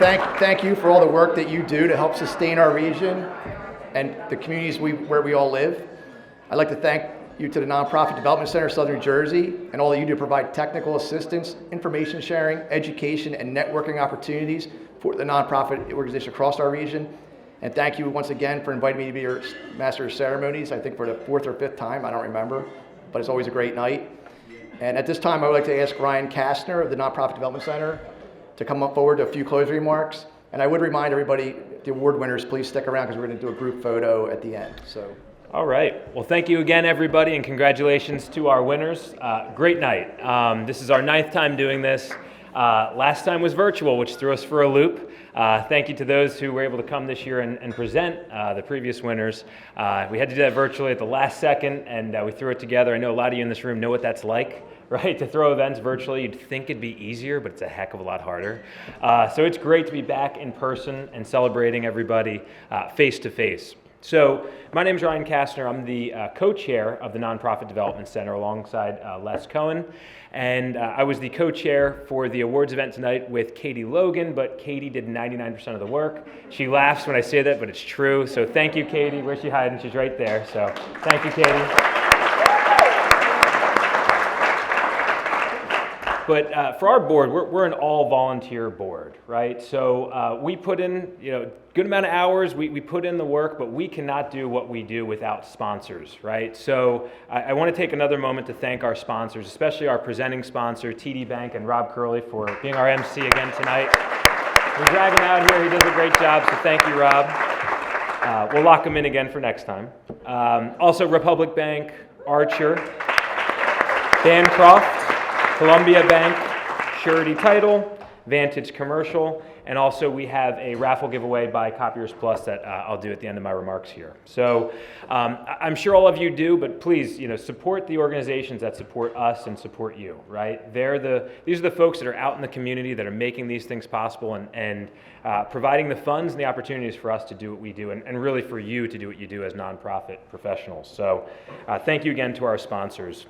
Thank you for all the work that you do to help sustain our region and the communities where we all live. I'd like to thank you to the Nonprofit Development Center of Southern New Jersey and all that you do to provide technical assistance, information sharing, education, and networking opportunities for the nonprofit organization across our region. And thank you once again for inviting me to be your Master of Ceremonies, I think for the 4th or 5th time, I don't remember, but it's always a great night. And at this time, I would like to ask Ryan Kastner of the Nonprofit Development Center to come up forward to a few closing remarks. And I would remind everybody, the award winners, please stick around because we're going to do a group photo at the end. So All right. Well, thank you again, everybody, and congratulations to our winners. Great night. This is our 9th time doing this. Last time was virtual, which threw us for a loop. Thank you to those who were able to come this year and present the previous winners. We had to do that virtually at the last second, and we threw it together. I know a lot of you in this room know what that's like, right? To throw events virtually, you'd think it'd be easier, but it's a heck of a lot harder. So it's great to be back in person and celebrating everybody face to face. So my name is Ryan Kastner. I'm the co-chair of the Nonprofit Development Center alongside Les Cohen. And I was the co-chair for the awards event tonight with Katie Logan, but Katie did 99% of the work. She laughs when I say that, but it's true. So thank you, Katie. Where's she hiding? She's right there. So thank you, Katie. But for our board, we're an all-volunteer board, right? So we put in, good amount of hours. We put in the work, but we cannot do what we do without sponsors, right? So I want to take another moment to thank our sponsors, especially our presenting sponsor, TD Bank and Rob Curley, for being our MC again tonight. We drag him out here. He does a great job, so thank you, Rob. We'll lock him in again for next time. Also, Republic Bank, Archer, Bancroft, Columbia Bank, Surety Title, Vantage Commercial, and also we have a raffle giveaway by Copiers Plus that I'll do at the end of my remarks here. So I'm sure all of you do, but please, support the organizations that support us and support you, right? These are the folks that are out in the community that are making these things possible and providing the funds and the opportunities for us to do what we do and really for you to do what you do as nonprofit professionals. So thank you again to our sponsors.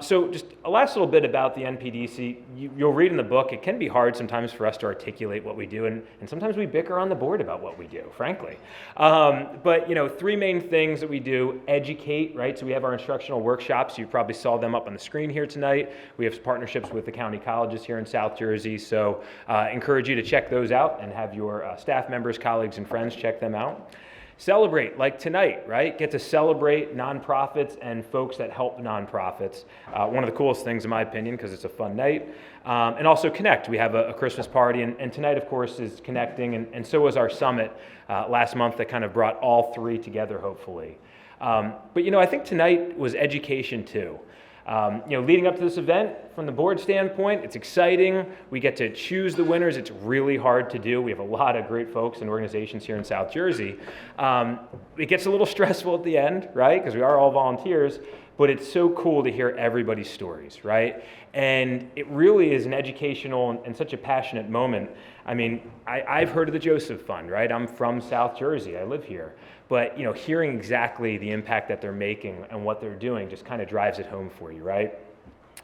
So just a last little bit about the NPDC. You'll read in the book, it can be hard sometimes for us to articulate what we do, and sometimes we bicker on the board about what we do, frankly. But, 3 main things that we do: educate, right? So we have our instructional workshops. You probably saw them up on the screen here tonight. We have partnerships with the county colleges here in South Jersey, so encourage you to check those out and have your staff members, colleagues, and friends check them out. Celebrate, like tonight, right? Get to celebrate nonprofits and folks that help nonprofits. One of the coolest things, in my opinion, because it's a fun night. And also connect. We have a Christmas party, and tonight, of course, is connecting, and so was our summit last month that kind of brought all 3 together, hopefully. But, I think tonight was education, too. Leading up to this event, from the board standpoint, it's exciting. We get to choose the winners. It's really hard to do. We have a lot of great folks and organizations here in South Jersey. It gets a little stressful at the end, right? Because we are all volunteers, but it's so cool to hear everybody's stories, right? And it really is an educational and such a passionate moment. I mean, I've heard of the Joseph Fund, right? I'm from South Jersey. I live here. But, hearing exactly the impact that they're making and what they're doing just kind of drives it home for you, right?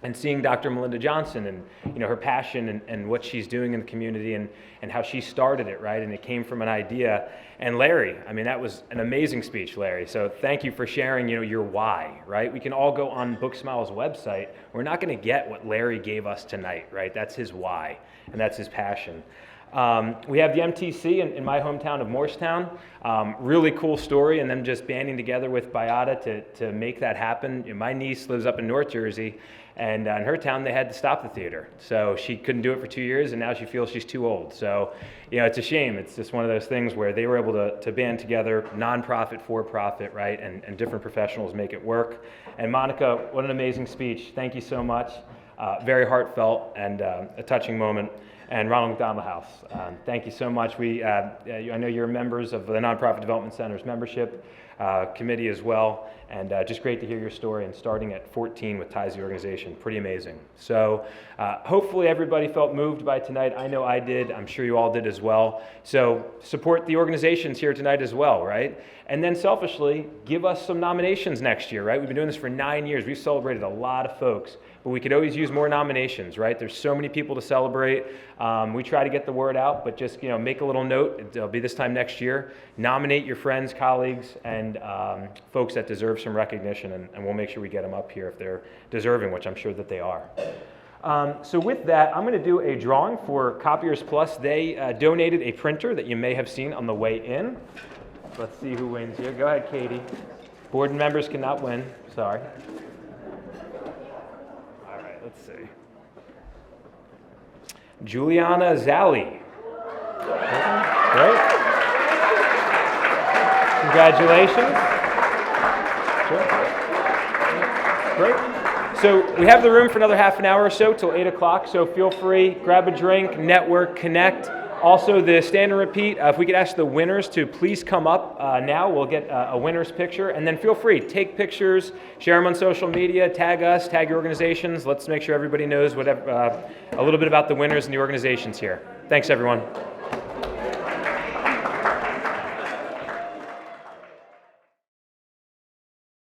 And seeing Dr. Melinda Johnson and, her passion and what she's doing in the community and how she started it, right? And it came from an idea. And Larry, that was an amazing speech, Larry. So thank you for sharing, your why, right? We can all go on Book Smile's website. We're not going to get what Larry gave us tonight, right? That's his why, and that's his passion. We have the MTC in my hometown of Morristown. Really cool story, and them just banding together with Biata to make that happen. My niece lives up in North Jersey, and in her town they had to stop the theater. So she couldn't do it for 2 years, and now she feels she's too old. So, it's a shame. It's just one of those things where they were able to band together, nonprofit, for-profit, right, and different professionals make it work. And Monica, what an amazing speech. Thank you so much. Very heartfelt and a touching moment. And Ronald McDonald House, thank you so much. I know you're members of the Nonprofit Development Center's membership committee as well, and just great to hear your story, and starting at 14 with ties to the organization, pretty amazing. So hopefully everybody felt moved by tonight. I know I did. I'm sure you all did as well. So support the organizations here tonight as well, right? And then selfishly, give us some nominations next year, right? We've been doing this for 9 years. We've celebrated a lot of folks, but we could always use more nominations, right? There's so many people to celebrate. We try to get the word out, but just, make a little note. It'll be this time next year. Nominate your friends, colleagues, and folks that deserve some recognition, and we'll make sure we get them up here if they're deserving, which I'm sure that they are. So with that, I'm going to do a drawing for Copiers Plus. They donated a printer that you may have seen on the way in. Let's see who wins here. Go ahead, Katie. Board members cannot win. Sorry. All right, let's see. Juliana Zali. Great. Congratulations. Great. So we have the room for another half an hour or so till 8 o'clock, so feel free, grab a drink, network, connect. Also, the stand and repeat, if we could ask the winners to please come up now, we'll get a winner's picture, and then feel free, take pictures, share them on social media, tag us, tag your organizations. Let's make sure everybody knows a little bit about the winners and the organizations here. Thanks, everyone.